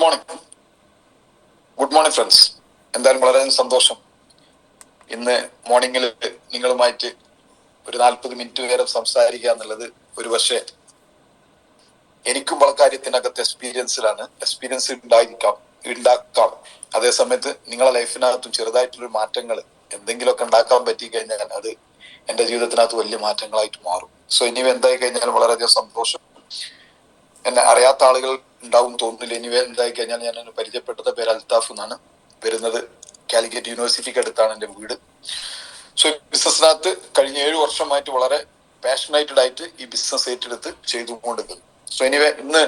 Good morning friends. എന്തായാലും വളരെ സന്തോഷം ഇന്ന് മോർണിംഗിൽ നിങ്ങളുമായിട്ട് ഒരു 40 മിനിറ്റ് നേരം സംസാരിക്കുക എന്നുള്ളത്. ഒരു പക്ഷേ എനിക്കും പല കാര്യത്തിനകത്ത് എക്സ്പീരിയൻസ് ഉണ്ടാക്കാം. അതേ സമയത്ത് നിങ്ങളെ ലൈഫിനകത്തും ചെറുതായിട്ടുള്ള മാറ്റങ്ങൾ എന്തെങ്കിലുമൊക്കെ ഉണ്ടാക്കാൻ പറ്റി കഴിഞ്ഞാൽ അത് എൻ്റെ ജീവിതത്തിനകത്ത് വലിയ മാറ്റങ്ങളായിട്ട് മാറും. സോ ഇനി എന്തായി കഴിഞ്ഞാൽ വളരെയധികം സന്തോഷം. എന്നെ അറിയാത്ത ആളുകൾ ഉണ്ടാവും തോന്നുന്നില്ല. എനിവേ എന്തായി കഴിഞ്ഞാൽ ഞാൻ എന്നെ പരിചയപ്പെട്ടത് പേര് അൽത്താഫ് എന്നാണ്. വരുന്നത് കാലിക്കറ്റ് യൂണിവേഴ്സിറ്റിക്ക് അടുത്താണ് എൻ്റെ വീട്. സോ ബിസിനസ്സിനകത്ത് കഴിഞ്ഞ 7 വർഷമായിട്ട് വളരെ പാഷനേറ്റഡ് ആയിട്ട് ഈ ബിസിനസ് ഏറ്റെടുത്ത് ചെയ്തുകൊണ്ടിരിക്കുന്നു. സോ എനിവേ ഇന്ന്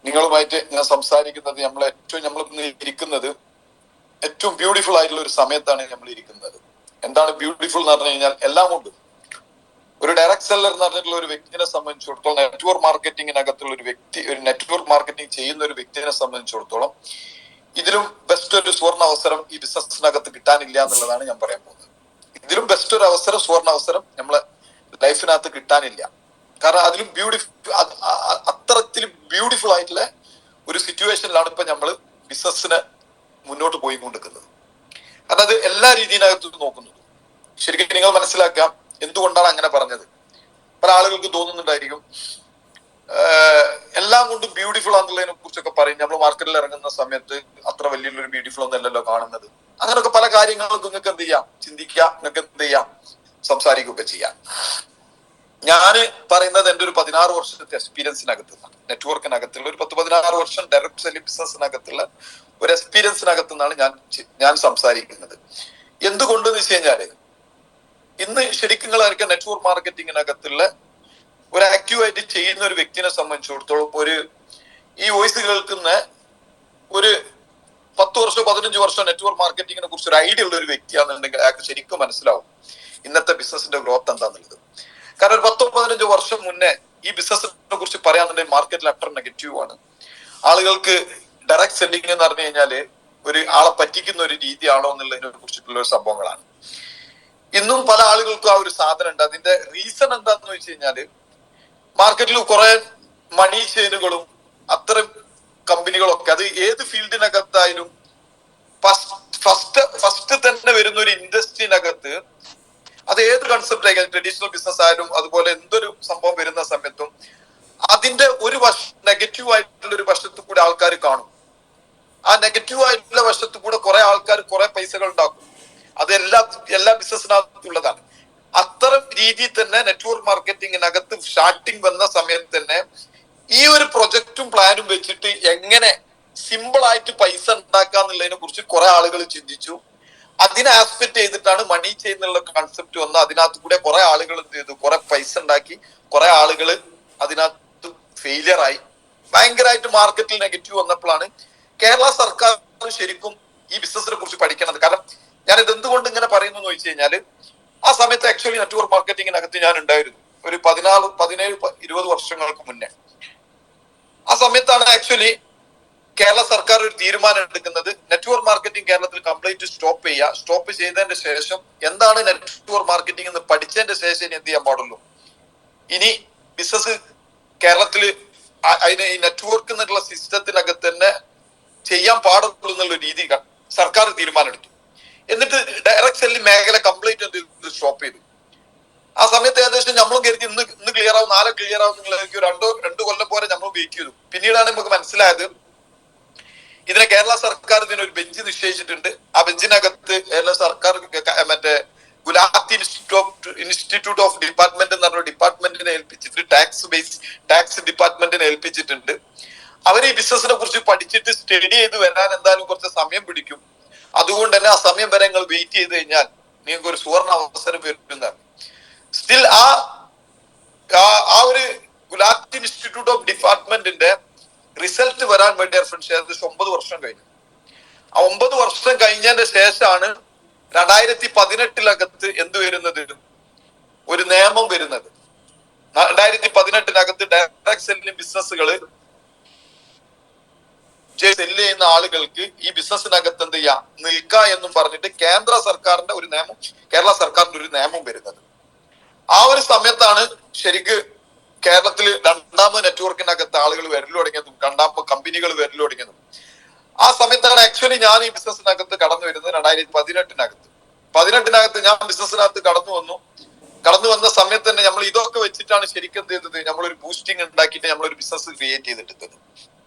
നിങ്ങളുമായിട്ട് ഞാൻ സംസാരിക്കുന്നത് നമ്മൾ ഇന്ന് ഇരിക്കുന്നത് ഏറ്റവും ബ്യൂട്ടിഫുൾ ആയിട്ടുള്ള ഒരു സമയത്താണ് നമ്മൾ ഇരിക്കുന്നത്. എന്താണ് ബ്യൂട്ടിഫുൾ എന്ന് പറഞ്ഞു കഴിഞ്ഞാൽ എല്ലാം കൊണ്ടും ഒരു ഡയറക്ട് സെല്ലർ എന്ന് പറഞ്ഞിട്ടുള്ള ഒരു വ്യക്തിനെ സംബന്ധിച്ചിടത്തോളം, നെറ്റ്വർക്ക് മാർക്കറ്റിങ്ങിനകത്തുള്ള ഒരു നെറ്റ്വർക്ക് മാർക്കറ്റിംഗ് ചെയ്യുന്ന ഒരു വ്യക്തിനെ സംബന്ധിച്ചിടത്തോളം ഇതിലും ബെസ്റ്റ് ഒരു സുവർണ അവസരം ഈ ബിസിനസ്സിനകത്ത് കിട്ടാനില്ല എന്നുള്ളതാണ് ഞാൻ പറയാൻ പോകുന്നത്. ഇതിലും ബെസ്റ്റ് ഒരു അവസരം, സുവർണ അവസരം നമ്മളെ ലൈഫിനകത്ത് കിട്ടാനില്ല. കാരണം അതിലും അത്തരത്തിലും ബ്യൂട്ടിഫുൾ ആയിട്ടുള്ള ഒരു സിറ്റുവേഷനിലാണ് ഇപ്പൊ നമ്മൾ ബിസിനസ്സിന് മുന്നോട്ട് പോയിക്കൊണ്ടിരിക്കുന്നത്. കാരണം അത് എല്ലാ രീതിയിനകത്തും നോക്കുന്നത്. ശരിക്കും നിങ്ങൾ മനസ്സിലാക്കാം എന്തുകൊണ്ടാണ് അങ്ങനെ പറഞ്ഞത്. പല ആളുകൾക്ക് തോന്നുന്നുണ്ടായിരിക്കും എല്ലാം കൊണ്ടും ബ്യൂട്ടിഫുൾ ആണെന്നുള്ളതിനെ കുറിച്ചൊക്കെ പറയും. നമ്മൾ മാർക്കറ്റിൽ ഇറങ്ങുന്ന സമയത്ത് അത്ര വലിയൊരു ബ്യൂട്ടിഫുൾ ഒന്നല്ലല്ലോ കാണുന്നത്. അങ്ങനെയൊക്കെ പല കാര്യങ്ങളും നിങ്ങൾക്ക് എന്ത് ചെയ്യാം, ചിന്തിക്കാം, നിങ്ങൾക്ക് എന്ത് ചെയ്യാം, സംസാരിക്കുകയൊക്കെ ചെയ്യാം. ഞാൻ പറയുന്നത് എൻ്റെ ഒരു 16 വർഷത്തെ എക്സ്പീരിയൻസിനകത്ത്, നെറ്റ്വർക്കിനകത്തുള്ള ഒരു 10-16 വർഷം ഡയറക്ട് സെല്ലിംഗ് ബിസിനസ്സിനകത്തുള്ള ഒരു എക്സ്പീരിയൻസിനകത്ത് നിന്നാണ് ഞാൻ സംസാരിക്കുന്നത്. എന്തുകൊണ്ടെന്ന് വെച്ച് കഴിഞ്ഞാല് ഇന്ന് ശരിക്കും നിങ്ങളായിരിക്കും നെറ്റ്വർക്ക് മാർക്കറ്റിങ്ങിനകത്തുള്ള ഒരു ആക്റ്റീവായിട്ട് ചെയ്യുന്ന ഒരു വ്യക്തിനെ സംബന്ധിച്ചിടത്തോളം ഈ വോയിസ് കേൾക്കുന്ന ഒരു 10 വർഷം 15 വർഷം നെറ്റ്വർക്ക് മാർക്കറ്റിങ്ങിനെ കുറിച്ച് ഒരു ഐഡിയ ഉള്ള ഒരു വ്യക്തിയാണെന്നുണ്ടെങ്കിൽ അയാൾക്ക് ശരിക്കും മനസ്സിലാവും ഇന്നത്തെ ബിസിനസിന്റെ ഗ്രോത്ത് എന്താന്നുള്ളത്. കാരണം ഒരു 10-15 വർഷം മുന്നേ ഈ ബിസിനസിനെ കുറിച്ച് പറയാന്നുണ്ടെങ്കിൽ മാർക്കറ്റിൽ അത്ര നെഗറ്റീവ് ആണ്. ആളുകൾക്ക് ഡയറക്ട് സെല്ലിംഗ് എന്ന് പറഞ്ഞു കഴിഞ്ഞാല് ഒരു ആളെ പറ്റിക്കുന്ന ഒരു രീതിയാണോ എന്നുള്ളതിനെ കുറിച്ചിട്ടുള്ള ഒരു സംഭവങ്ങളാണ്. ഇന്നും പല ആളുകൾക്കും ആ ഒരു സാധനം ഉണ്ട്. അതിന്റെ റീസൺ എന്താന്ന് വെച്ച് കഴിഞ്ഞാല് മാർക്കറ്റിൽ കുറെ മണി ചെയിനുകളും അത്തരം കമ്പനികളൊക്കെ, അത് ഏത് ഫീൽഡിനകത്തായാലും ഫസ്റ്റ് തന്നെ വരുന്ന ഒരു ഇൻഡസ്ട്രിനകത്ത്, അത് ഏത് കൺസെപ്റ്റ് ആയാലും, ട്രഡീഷണൽ ബിസിനസ് ആയാലും അതുപോലെ എന്തൊരു സംഭവം വരുന്ന സമയത്തും അതിന്റെ ഒരു നെഗറ്റീവ് ആയിട്ടുള്ള ഒരു വശത്തു കൂടെ ആൾക്കാർ കാണും. ആ നെഗറ്റീവ് ആയിട്ടുള്ള വശത്തു കൂടെ കുറെ ആൾക്കാർ കുറെ പൈസകൾ ഉണ്ടാക്കും. അത് എല്ലാ ബിസിനസ്സിനകത്തുള്ളതാണ്. അത്തരം രീതിയിൽ തന്നെ നെറ്റ്വർക്ക് മാർക്കറ്റിങ്ങിനകത്ത് സ്റ്റാർട്ടിങ് വന്ന സമയത്ത് തന്നെ ഈ ഒരു പ്രൊജക്റ്റും പ്ലാനും വെച്ചിട്ട് എങ്ങനെ സിമ്പിൾ ആയിട്ട് പൈസ ഉണ്ടാക്കാന്നുള്ളതിനെ കുറിച്ച് കുറെ ആളുകൾ ചിന്തിച്ചു. അതിനെ ആസ്പെക്ട് ചെയ്തിട്ടാണ് മണി ചെയ്യുന്നുള്ള കൺസെപ്റ്റ് വന്നത്. അതിനകത്ത് കൂടെ കുറെ ആളുകൾ എന്ത് ചെയ്തു, കുറെ പൈസ ഉണ്ടാക്കി. കുറെ ആളുകൾ അതിനകത്ത് ഫെയിലിയർ ആയി. ഭയങ്കരമായിട്ട് മാർക്കറ്റിൽ നെഗറ്റീവ് വന്നപ്പോഴാണ് കേരള സർക്കാർ ശരിക്കും ഈ ബിസിനസിനെ കുറിച്ച് പഠിക്കണത്. കാരണം ഞാൻ ഇത് എന്തുകൊണ്ട് ഇങ്ങനെ പറയുന്നു എന്ന് വെച്ച് കഴിഞ്ഞാല് ആ സമയത്ത് ആക്ച്വലി നെറ്റ്വർക്ക് മാർക്കറ്റിങ്ങിനകത്ത് ഞാൻ ഉണ്ടായിരുന്നു ഒരു 17-20 വർഷങ്ങൾക്ക് മുന്നേ. ആ സമയത്താണ് ആക്ച്വലി കേരള സർക്കാർ ഒരു തീരുമാനം എടുക്കുന്നത്, നെറ്റ്വർക്ക് മാർക്കറ്റിംഗ് കേരളത്തിൽ കംപ്ലീറ്റ് സ്റ്റോപ്പ് ചെയ്യുക. സ്റ്റോപ്പ് ചെയ്തതിന്റെ ശേഷം എന്താണ് നെറ്റ്വർക്ക് മാർക്കറ്റിംഗ് എന്ന് പഠിച്ചതിന്റെ ശേഷം ഇനി എന്ത് ചെയ്യാൻ പാടുള്ളൂ, ഇനി ബിസിനസ് കേരളത്തിൽ അതിന് ഈ നെറ്റ്വർക്ക് എന്നുള്ള സിസ്റ്റത്തിനകത്ത് തന്നെ ചെയ്യാൻ പാടുള്ളൂ എന്നുള്ള രീതി സർക്കാർ തീരുമാനം എടുത്തു. എന്നിട്ട് ഡയറക്ട് സെല്ലിംഗ് മേഖല കംപ്ലീറ്റ് എന്ത് സ്റ്റോപ്പ് ചെയ്തു. ആ സമയത്ത് ഏകദേശം നമ്മളും കരുതി ഇന്ന് ക്ലിയർ ആവും, നാളെ ക്ലിയർ ആവും എന്നുള്ളതൊക്കെ രണ്ടു കൊല്ലം പോലെ നമ്മൾ വെയിറ്റ് ചെയ്തു. പിന്നീടാണ് നമുക്ക് മനസ്സിലായത് ഇതിനെ കേരള സർക്കാർ ഇതിനൊരു ബെഞ്ച് നിശ്ചയിച്ചിട്ടുണ്ട്. ആ ബെഞ്ചിനകത്ത് കേരള സർക്കാർ മറ്റേ ഗുലാത്തി ഇൻസ്റ്റിറ്റ്യൂട്ട് ഓഫ് ഡിപ്പാർട്ട്മെന്റ് എന്ന് പറഞ്ഞ ഡിപ്പാർട്ട്മെന്റിനെ ഏൽപ്പിച്ചിട്ട് ടാക്സ് ഡിപ്പാർട്ട്മെന്റിനെ ഏൽപ്പിച്ചിട്ടുണ്ട്. അവർ ഈ ബിസിനസിനെ കുറിച്ച് പഠിച്ചിട്ട് സ്റ്റഡി ചെയ്ത് വരാൻ എന്തായാലും കുറച്ച് സമയം പിടിക്കും. അതുകൊണ്ട് തന്നെ ആ സമയം വരെ നിങ്ങൾ വെയിറ്റ് ചെയ്ത് കഴിഞ്ഞാൽ നിങ്ങൾക്ക് ഒരു സുവർണ അവസരം വരുന്നതാണ്. സ്റ്റിൽ ആ ഒരു ഗുലാത്തി ഇൻസ്റ്റിറ്റ്യൂട്ട് ഓഫ് ഡിപ്പാർട്ട്മെന്റിന്റെ റിസൾട്ട് വരാൻ വേണ്ടി ഫ്രണ്ട്സ് ഏകദേശം 9 വർഷം കഴിഞ്ഞു. ആ 9 വർഷം കഴിഞ്ഞതിന്റെ ശേഷമാണ് 2018 എന്ത് വരുന്നത്, ഒരു നിയമം വരുന്നത്. 2018 ഡയറക്ട് സെല്ലിംഗ് ബിസിനസ്സുകൾ സെല്ല് ചെയ്യുന്ന ആളുകൾക്ക് ഈ ബിസിനസ്സിനകത്ത് എന്ത് ചെയ്യാം, നിൽക്ക എന്നും പറഞ്ഞിട്ട് കേരള സർക്കാരിന്റെ ഒരു നിയമം വരുന്നത്. ആ ഒരു സമയത്താണ് ശരിക്ക് കേരളത്തിൽ രണ്ടാമത് നെറ്റ്വർക്കിനകത്ത് ആളുകൾ വരലു തുടങ്ങിയതും രണ്ടാമത് കമ്പനികൾ വരലു തുടങ്ങിയതും ആ സമയത്താണ് ആക്ച്വലി ഞാൻ ഈ ബിസിനസ്സിനകത്ത് കടന്നു വരുന്നത്. 2018 ഞാൻ ബിസിനസ്സിനകത്ത് കടന്നു വന്ന സമയത്ത് തന്നെ നമ്മൾ ഇതൊക്കെ വെച്ചിട്ടാണ് ശരിക്കും എന്ത് ചെയ്തത്, നമ്മളൊരു ബൂസ്റ്റിംഗ് ഉണ്ടാക്കിയിട്ട് നമ്മളൊരു ബിസിനസ് ക്രിയേറ്റ് ചെയ്തിട്ടുള്ളത്.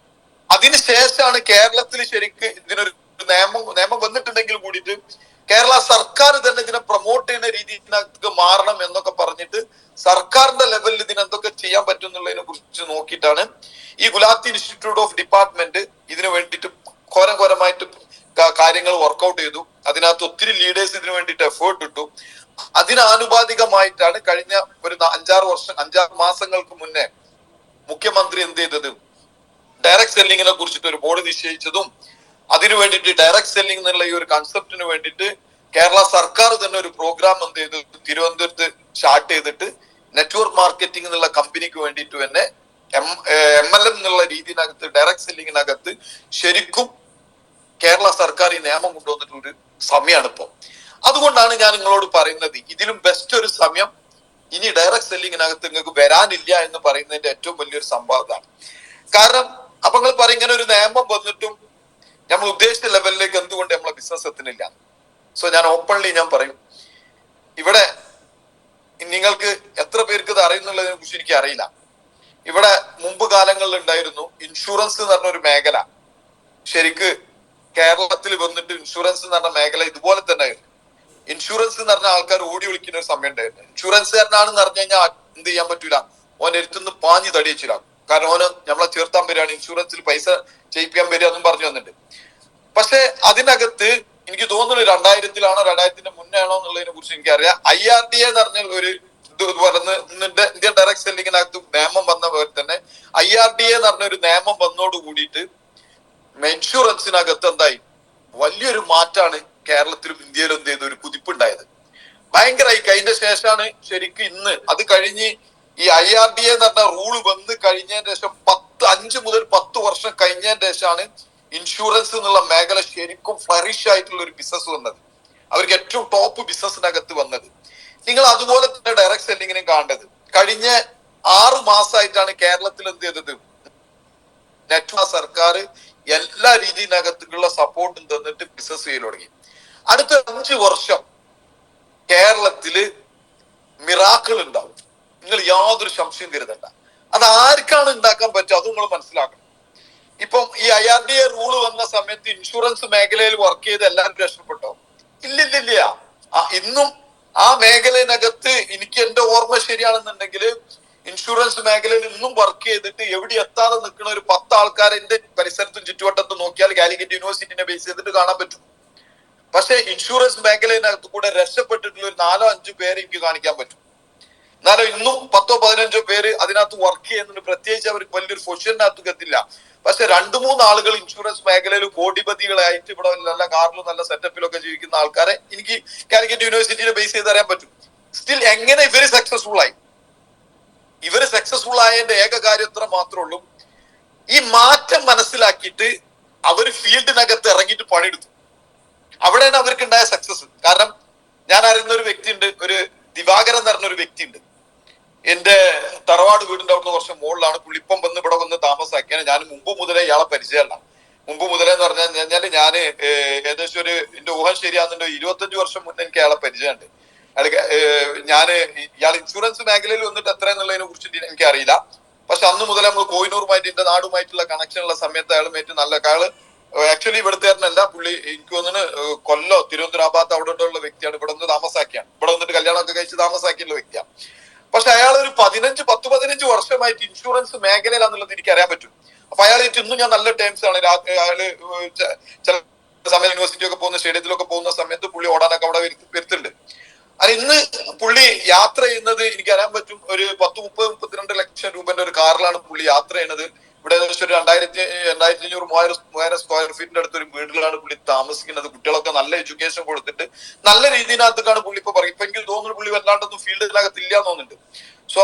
അതിനുശേഷമാണ് കേരളത്തിൽ ശരിക്ക് ഇതിനൊരു നിയമം വന്നിട്ടുണ്ടെങ്കിൽ കൂടിയിട്ട് കേരള സർക്കാർ തന്നെ ഇതിനെ പ്രൊമോട്ട് ചെയ്യുന്ന രീതിയിലേക്ക് മാറണം എന്നൊക്കെ പറഞ്ഞിട്ട് സർക്കാരിന്റെ ലെവലിൽ ഇതിനെന്തൊക്കെ ചെയ്യാൻ പറ്റും എന്നുള്ളതിനെ കുറിച്ച് നോക്കിയിട്ടാണ് ഈ ഗുലാത്തി ഇൻസ്റ്റിറ്റ്യൂട്ട് ഓഫ് ഡിപ്പാർട്ട്മെന്റ് ഇതിനു വേണ്ടിയിട്ട് ഘോരമായിട്ട് കാര്യങ്ങൾ വർക്ക്ഔട്ട് ചെയ്തു. അതിനകത്ത് ഒത്തിരി ലീഡേഴ്സ് ഇതിനു വേണ്ടിയിട്ട് എഫേർട്ട് ഇട്ടു. അതിനാനുപാതികമായിട്ടാണ് കഴിഞ്ഞ ഒരു 5-6 മാസങ്ങൾക്ക് മുന്നേ മുഖ്യമന്ത്രി എന്ത് ചെയ്തത്, ഡയറക്ട് സെല്ലിങ്ങിനെ കുറിച്ചിട്ട് ഒരു ബോർഡ് നിശ്ചയിച്ചതും അതിനു വേണ്ടിയിട്ട് ഡയറക്ട് സെല്ലിംഗ് എന്നുള്ള ഈ ഒരു കൺസെപ്റ്റിന് വേണ്ടിയിട്ട് കേരള സർക്കാർ തന്നെ ഒരു പ്രോഗ്രാം എന്ത് ചെയ്തു, തിരുവനന്തപുരത്ത് സ്റ്റാർട്ട് ചെയ്തിട്ട് നെറ്റ്വർക്ക് മാർക്കറ്റിംഗ് എന്നുള്ള കമ്പനിക്ക് വേണ്ടിയിട്ട് തന്നെ MLM എന്നുള്ള രീതിയിനകത്ത് ഡയറക്ട് സെല്ലിങ്ങിനകത്ത് ശരിക്കും കേരള സർക്കാർ ഈ നിയമം കൊണ്ടുവന്നിട്ടുള്ളൊരു സമയമാണ് ഇപ്പോൾ. അതുകൊണ്ടാണ് ഞാൻ നിങ്ങളോട് പറയുന്നത്, ഇതിലും ബെസ്റ്റ് ഒരു സമയം ഇനി ഡയറക്ട് സെല്ലിങ്ങിനകത്ത് നിങ്ങൾക്ക് വരാനില്ല എന്ന് പറയുന്നതിന്റെ ഏറ്റവും വലിയൊരു സംഭവമാണ്. കാരണം അപ്പൊ നിങ്ങൾ പറയും ഇങ്ങനെ ഒരു നിയമം വന്നിട്ടും നമ്മൾ ഉദ്ദേശിച്ച ലെവലിലേക്ക് എന്തുകൊണ്ട് നമ്മളെ ബിസിനസ് എത്തുന്നില്ല. സോ ഞാൻ ഓപ്പൺലി ഞാൻ പറയും, ഇവിടെ നിങ്ങൾക്ക് എത്ര പേർക്ക് ഇത് അറിയുന്നുള്ളതിനെ കുറിച്ച് എനിക്ക് അറിയില്ല. ഇവിടെ മുമ്പ് കാലങ്ങളിൽ ഉണ്ടായിരുന്നു ഇൻഷുറൻസ് എന്ന് പറഞ്ഞ ഒരു മേഖല. ശരിക്ക് കേരളത്തിൽ വന്നിട്ട് ഇൻഷുറൻസ് എന്ന് പറഞ്ഞ മേഖല ഇതുപോലെ തന്നെ ആയിരുന്നു. ഇൻഷുറൻസ് എന്ന് പറഞ്ഞ ആൾക്കാർ ഓടി വിളിക്കുന്ന ഒരു സമയം ഉണ്ടായിരുന്നു. ഇൻഷുറൻസുകാരനാണെന്ന് പറഞ്ഞു കഴിഞ്ഞാൽ എന്ത് ചെയ്യാൻ പറ്റൂല, ഓൻ എടുത്തുനിന്ന് പാഞ്ഞ് തടിയിച്ചില്ല. കാരണം ഓന് നമ്മളെ ചേർത്താൻ വരികയാണ്, ഇൻഷുറൻസിൽ പൈസ ചെയ്യിപ്പിക്കാൻ വരിക എന്നും പറഞ്ഞു വന്നിട്ടുണ്ട്. പക്ഷെ അതിനകത്ത് എനിക്ക് തോന്നുന്നു 2000-ലാണോ 2000-ന്റെ മുന്നേ ആണോ എന്നുള്ളതിനെ കുറിച്ച് എനിക്കറിയാം. IRDA എന്ന് പറഞ്ഞ ഒരു ഇത് പറഞ്ഞ് ഇന്ത്യൻ ഡയറക്ട് സെല്ലിങ്ങിനകത്ത് നിയമം വന്ന പോലെ തന്നെ IRDA എന്ന് പറഞ്ഞ ഒരു നിയമം വന്നോട് കൂടിയിട്ട് ഇൻഷുറൻസിനകത്ത് എന്തായി, വലിയൊരു മാറ്റാണ് കേരളത്തിലും ഇന്ത്യയിലും എന്ത് ചെയ്ത ഒരു കുതിപ്പുണ്ടായത്. ഭയങ്കരമായി. അതിന്റെ ശേഷമാണ് ശരിക്കും ഇന്ന് അത് കഴിഞ്ഞ് ഈ IRDA എന്ന് പറഞ്ഞ റൂള് വന്ന് കഴിഞ്ഞതിന് ശേഷം 5 മുതൽ 10 വർഷം കഴിഞ്ഞതിന് ശേഷമാണ് ഇൻഷുറൻസ് എന്നുള്ള മേഖല ശരിക്കും ഫ്ലറിഷ് ആയിട്ടുള്ള ഒരു ബിസിനസ് വന്നത്. അവർക്ക് ഏറ്റവും ടോപ്പ് ബിസിനസ്സിനകത്ത് വന്നത്. നിങ്ങൾ അതുപോലെ തന്നെ ഡയറക്ട് സെല്ലിങ്ങിനും കാണേണ്ടത്. കഴിഞ്ഞ 6 മാസമായിട്ടാണ് കേരളത്തിൽ എന്ത് ചെയ്തത്, നെറ്റ്വർക്ക് സർക്കാർ എല്ലാ രീതിയിനകത്തുള്ള സപ്പോർട്ടും തന്നിട്ട് ബിസിനസ് ചെയ്യൽ തുടങ്ങി. അടുത്ത 5 വർഷം കേരളത്തില് മിറാക്കിൾ ഉണ്ടാവും. നിങ്ങൾ യാതൊരു സംശയം കരുതണ്ട. അത് ആർക്കാണ് ഉണ്ടാക്കാൻ പറ്റുക അത് നിങ്ങൾ മനസ്സിലാക്കണം. ഇപ്പം ഈ IRDA റൂള് വന്ന സമയത്ത് ഇൻഷുറൻസ് മേഖലയിൽ വർക്ക് ചെയ്ത് എല്ലാവരും രക്ഷപ്പെട്ടോ? ഇല്ലില്ല. ഇന്നും ആ മേഖലയിനകത്ത് എനിക്ക് എന്റെ ഓർമ്മ ശരിയാണെന്നുണ്ടെങ്കിൽ ഇൻഷുറൻസ് മേഖലയിൽ ഇന്നും വർക്ക് ചെയ്തിട്ട് എവിടെ എത്താതെ നിൽക്കുന്ന ഒരു 10 ആൾക്കാരെ എന്റെ പരിസരത്തും ചുറ്റുവട്ടത്തും നോക്കിയാൽ കാലിക്കറ്റ് യൂണിവേഴ്സിറ്റിനെ ബേസ് ചെയ്തിട്ട് കാണാൻ പറ്റും. പക്ഷെ ഇൻഷുറൻസ് മേഖലയിനകത്ത് കൂടെ രക്ഷപ്പെട്ടിട്ടുള്ള ഒരു 4-5 പേര് എനിക്ക് കാണിക്കാൻ പറ്റും. എന്നാലും ഇന്നും 10-15 പേര് അതിനകത്ത് വർക്ക് ചെയ്യുന്നുണ്ട്. പ്രത്യേകിച്ച് അവർക്ക് വലിയൊരു പൊസിഷനകത്ത് എത്തില്ല. പക്ഷെ 2-3 ആളുകൾ ഇൻഷുറൻസ് മേഖലയിൽ കോടിപതികളായിട്ട് ഇവിടെ നല്ല കാറിലും നല്ല സെറ്റപ്പിലൊക്കെ ജീവിക്കുന്ന ആൾക്കാരെ എനിക്ക് കാലിക്കറ്റ് യൂണിവേഴ്സിറ്റിയെ ബേസ് ചെയ്ത് അറിയാൻ പറ്റും. സ്റ്റിൽ എങ്ങനെ ഇവര് സക്സസ്ഫുൾ ആയി? ഇവര് സക്സസ്ഫുൾ ആയതിന്റെ ഏക കാര്യം ഇത്ര മാത്രമേ ഉള്ളൂ, ഈ മാറ്റം മനസ്സിലാക്കിയിട്ട് അവര് ഫീൽഡിനകത്ത് ഇറങ്ങിയിട്ട് പണിയെടുത്തു. അവിടെയാണ് അവർക്ക് ഉണ്ടായ സക്സസ്. കാരണം ഞാൻ അറിയുന്ന ഒരു വ്യക്തിയുണ്ട്, ഒരു ദിവാകരൻ എന്ന് പറഞ്ഞ ഒരു വ്യക്തിയുണ്ട്. എന്റെ തറവാട് വീടിന്റെ അവിടുന്ന് കുറച്ച് മുകളിലാണ്. പുള്ളിപ്പം വന്ന് ഇവിടെ വന്ന് താമസാക്കിയാണ്. ഞാൻ മുമ്പ് മുതലേ ഇയാളെ പരിചയമല്ല. മുമ്പ് മുതലേ എന്ന് പറഞ്ഞു കഴിഞ്ഞാല് ഞാന് ഏകദേശം എന്റെ ഊഹം ശരിയാകുന്നുണ്ട് 25 വർഷം മുന്നേ എനിക്ക് അയാളെ പരിചയമുണ്ട്. ഇയാൾ ഇൻഷുറൻസ് മേഖലയിൽ വന്നിട്ട് എത്ര എന്നുള്ളതിനെ കുറിച്ചിട്ട് എനിക്ക് അറിയില്ല. പക്ഷെ അന്ന് മുതലേ നമ്മൾ കോഹിനൂറുമായിട്ട് എന്റെ നാടുമായിട്ടുള്ള കണക്ഷൻ ഉള്ള സമയത്ത് അയാളുമായിട്ട് നല്ല ആക്ച്വലി ഇവിടുത്തേരനല്ല, പുള്ളി എനിക്ക് തോന്നുന്നു കൊല്ലോ തിരുവനന്തപുരം അവിടെ ഉള്ള വ്യക്തിയാണ്. ഇവിടെ വന്ന് താമസാക്കിയാണ്. ഇവിടെ വന്നിട്ട് കല്യാണമൊക്കെ കഴിച്ച് താമസാക്കിയുള്ള വ്യക്തിയാണ്. പക്ഷെ അയാൾ ഒരു 10-15 വർഷമായിട്ട് ഇൻഷുറൻസ് മേഖലയിലാന്നുള്ളത് എനിക്ക് അറിയാൻ പറ്റും. അപ്പൊ അയാളായിട്ട് ഇന്നും ഞാൻ നല്ല ടൈംസ് ആണ്. അയാള് ചില സമയം യൂണിവേഴ്സിറ്റി ഒക്കെ പോകുന്ന സ്റ്റേഡിയത്തിലൊക്കെ പോകുന്ന സമയത്ത് പുള്ളി ഓടാനൊക്കെ അവിടെ വരുത്തുന്നുണ്ട്. അത് ഇന്ന് പുള്ളി യാത്ര ചെയ്യുന്നത് എനിക്ക് അറിയാൻ പറ്റും. ഒരു 10-32 ലക്ഷം രൂപന്റെ ഒരു കാറിലാണ് പുള്ളി യാത്ര ചെയ്യുന്നത്. ഇവിടെ ഏകദേശം ഒരു 2500-3000 സ്ക്വയർ ഫീറ്റിന്റെ അടുത്ത് ഒരു വീട്ടിലാണ് പുള്ളി താമസിക്കുന്നത്. കുട്ടികളൊക്കെ നല്ല എഡ്യൂക്കേഷൻ കൊടുത്തിട്ട് നല്ല രീതിയിനകത്തൊക്കെയാണ് പുള്ളി ഇപ്പൊ പറയും. ഇപ്പൊ എനിക്ക് തോന്നുന്നു പുള്ളി വല്ലാണ്ടൊന്നും ഫീൽഡിനകത്ത് ഇല്ല തോന്നുന്നുണ്ട്. സോ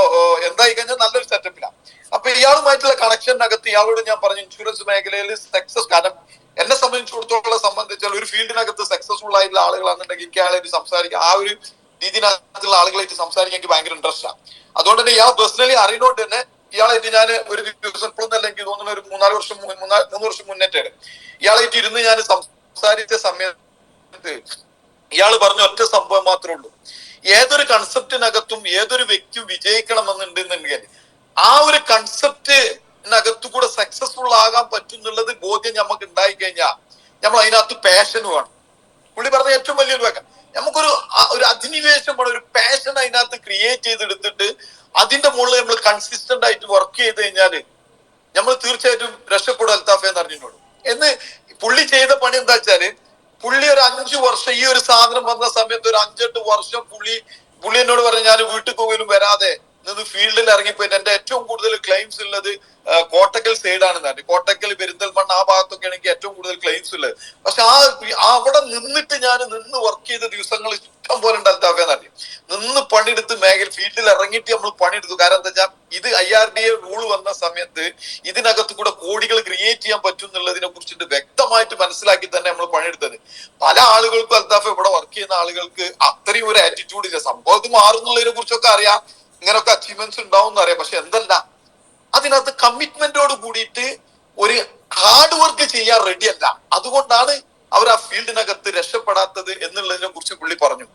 എന്തായി കഴിഞ്ഞാൽ നല്ലൊരു സെറ്റപ്പിലാണ്. അപ്പൊ ഇയാളുമായിട്ടുള്ള കണക്ഷനകത്ത് ഇയാളോട് ഞാൻ പറഞ്ഞു ഇൻഷുറൻസ് മേഖലയിൽ സക്സസ്. കാരണം എന്നെ സംബന്ധിച്ചാൽ ഒരു ഫീൽഡിനകത്ത് സക്സസ്ഫുൾ ആയിട്ടുള്ള ആളുകളാണെന്നുണ്ടെങ്കിൽ എനിക്ക് അയാളായിട്ട് സംസാരിക്കാം, ആ ഒരു രീതിയിനകത്തുള്ള ആളുകളായിട്ട് സംസാരിക്കാൻ എനിക്ക് ഭയങ്കര ഇൻട്രസ്റ്റ് ആണ്. അതുകൊണ്ട് തന്നെ ഇയാൾ പേഴ്സണലി അറിയുന്നോണ്ട് തന്നെ ഇയാളായിട്ട് ഞാൻ ഒരു ദിവസം ഇപ്പോഴൊന്നല്ല എനിക്ക് തോന്നുന്ന ഒരു 3 വർഷം മുന്നേറ്റാണ് ഇയാളായിട്ട് ഇരുന്ന് ഞാൻ സംസാരിച്ച സമയത്ത് ഇയാൾ പറഞ്ഞ ഒറ്റ സംഭവം മാത്രമേ ഉള്ളൂ. ഏതൊരു കൺസെപ്റ്റിനകത്തും ഏതൊരു വ്യക്തിയും വിജയിക്കണമെന്നുണ്ടെന്നുണ്ടെങ്കിൽ ആ ഒരു കൺസെപ്റ്റിനകത്തു കൂടെ സക്സസ്ഫുൾ ആകാൻ പറ്റും എന്നുള്ളത് ബോധ്യം നമുക്ക് ഉണ്ടായി കഴിഞ്ഞാൽ നമ്മൾ അതിനകത്ത് പാഷനും ആണ്. പുള്ളി പറഞ്ഞ ഏറ്റവും വലിയൊരു വാക്യം. നമുക്കൊരു ഒരു അധിനിവേശം ഒരു പാഷൻ അതിനകത്ത് ക്രിയേറ്റ് ചെയ്തെടുത്തിട്ട് അതിന്റെ മുകളിൽ നമ്മൾ കൺസിസ്റ്റന്റ് ആയിട്ട് വർക്ക് ചെയ്ത് കഴിഞ്ഞാല് നമ്മൾ തീർച്ചയായിട്ടും രക്ഷപ്പെടും അൽത്താഫെ എന്ന് അറിഞ്ഞിട്ടുള്ളൂ. എന്ന് പുള്ളി ചെയ്ത പണി എന്താ വെച്ചാല് പുള്ളി ഒരു 5 വർഷം ഈ ഒരു സാധനം വന്ന സമയത്ത് ഒരു 5-8 വർഷം പുള്ളി എന്നോട് പറഞ്ഞു ഞാൻ വീട്ടിൽ പോലും വരാതെ നിന്ന് ഫീൽഡിൽ ഇറങ്ങിപ്പോയിട്ട് എന്റെ ഏറ്റവും കൂടുതൽ ക്ലെയിംസ് ഉള്ളത് കോട്ടക്കൽ സൈഡാണെന്ന് പറഞ്ഞു. കോട്ടക്കൽ പെരിന്തൽമണ്ണ ആ ഭാഗത്തൊക്കെ ആണെങ്കിൽ ഏറ്റവും കൂടുതൽ ക്ലെയിംസ് ഉള്ളത്. പക്ഷെ അവിടെ നിന്നിട്ട് ഞാൻ നിന്ന് വർക്ക് ചെയ്ത ദിവസങ്ങൾ ഇഷ്ടം പോലെ ഉണ്ടാക്കാന്ന് പറഞ്ഞു. നിന്ന് പണിയെടുത്ത് ഫീൽഡിൽ ഇറങ്ങിയിട്ട് നമ്മൾ പണിയെടുത്തു. കാരണം എന്താ വെച്ചാൽ ഇത് IRDA റൂൾ വന്ന സമയത്ത് ഇതിനകത്ത് കൂടെ കോടികൾ ക്രിയേറ്റ് ചെയ്യാൻ പറ്റും എന്നുള്ളതിനെ കുറിച്ചിട്ട് വ്യക്തമായിട്ട് മനസ്സിലാക്കി തന്നെ നമ്മൾ പണിയെടുത്തത്. പല ആളുകൾക്കും അൽത്താഫ് ഇവിടെ വർക്ക് ചെയ്യുന്ന ആളുകൾക്ക് അത്രയും ഒരു ആറ്റിറ്റ്യൂഡ് ഇല്ല. സംഭവം ഇത് മാറുന്നുള്ളതിനെ കുറിച്ചൊക്കെ അറിയാം, ഇങ്ങനൊക്കെ അച്ചീവ്മെന്റ്സ് ഉണ്ടാവും എന്നറിയാം. പക്ഷെ എന്തല്ല അതിനകത്ത് കമ്മിറ്റ്മെന്റോട് കൂടിയിട്ട് ഒരു ഹാർഡ് വർക്ക് ചെയ്യാൻ റെഡി അല്ല. അതുകൊണ്ടാണ് അവർ ആ ഫീൽഡിനകത്ത് രക്ഷപ്പെടാത്തത് എന്നുള്ളതിനെ കുറിച്ച് പുള്ളി പറഞ്ഞു.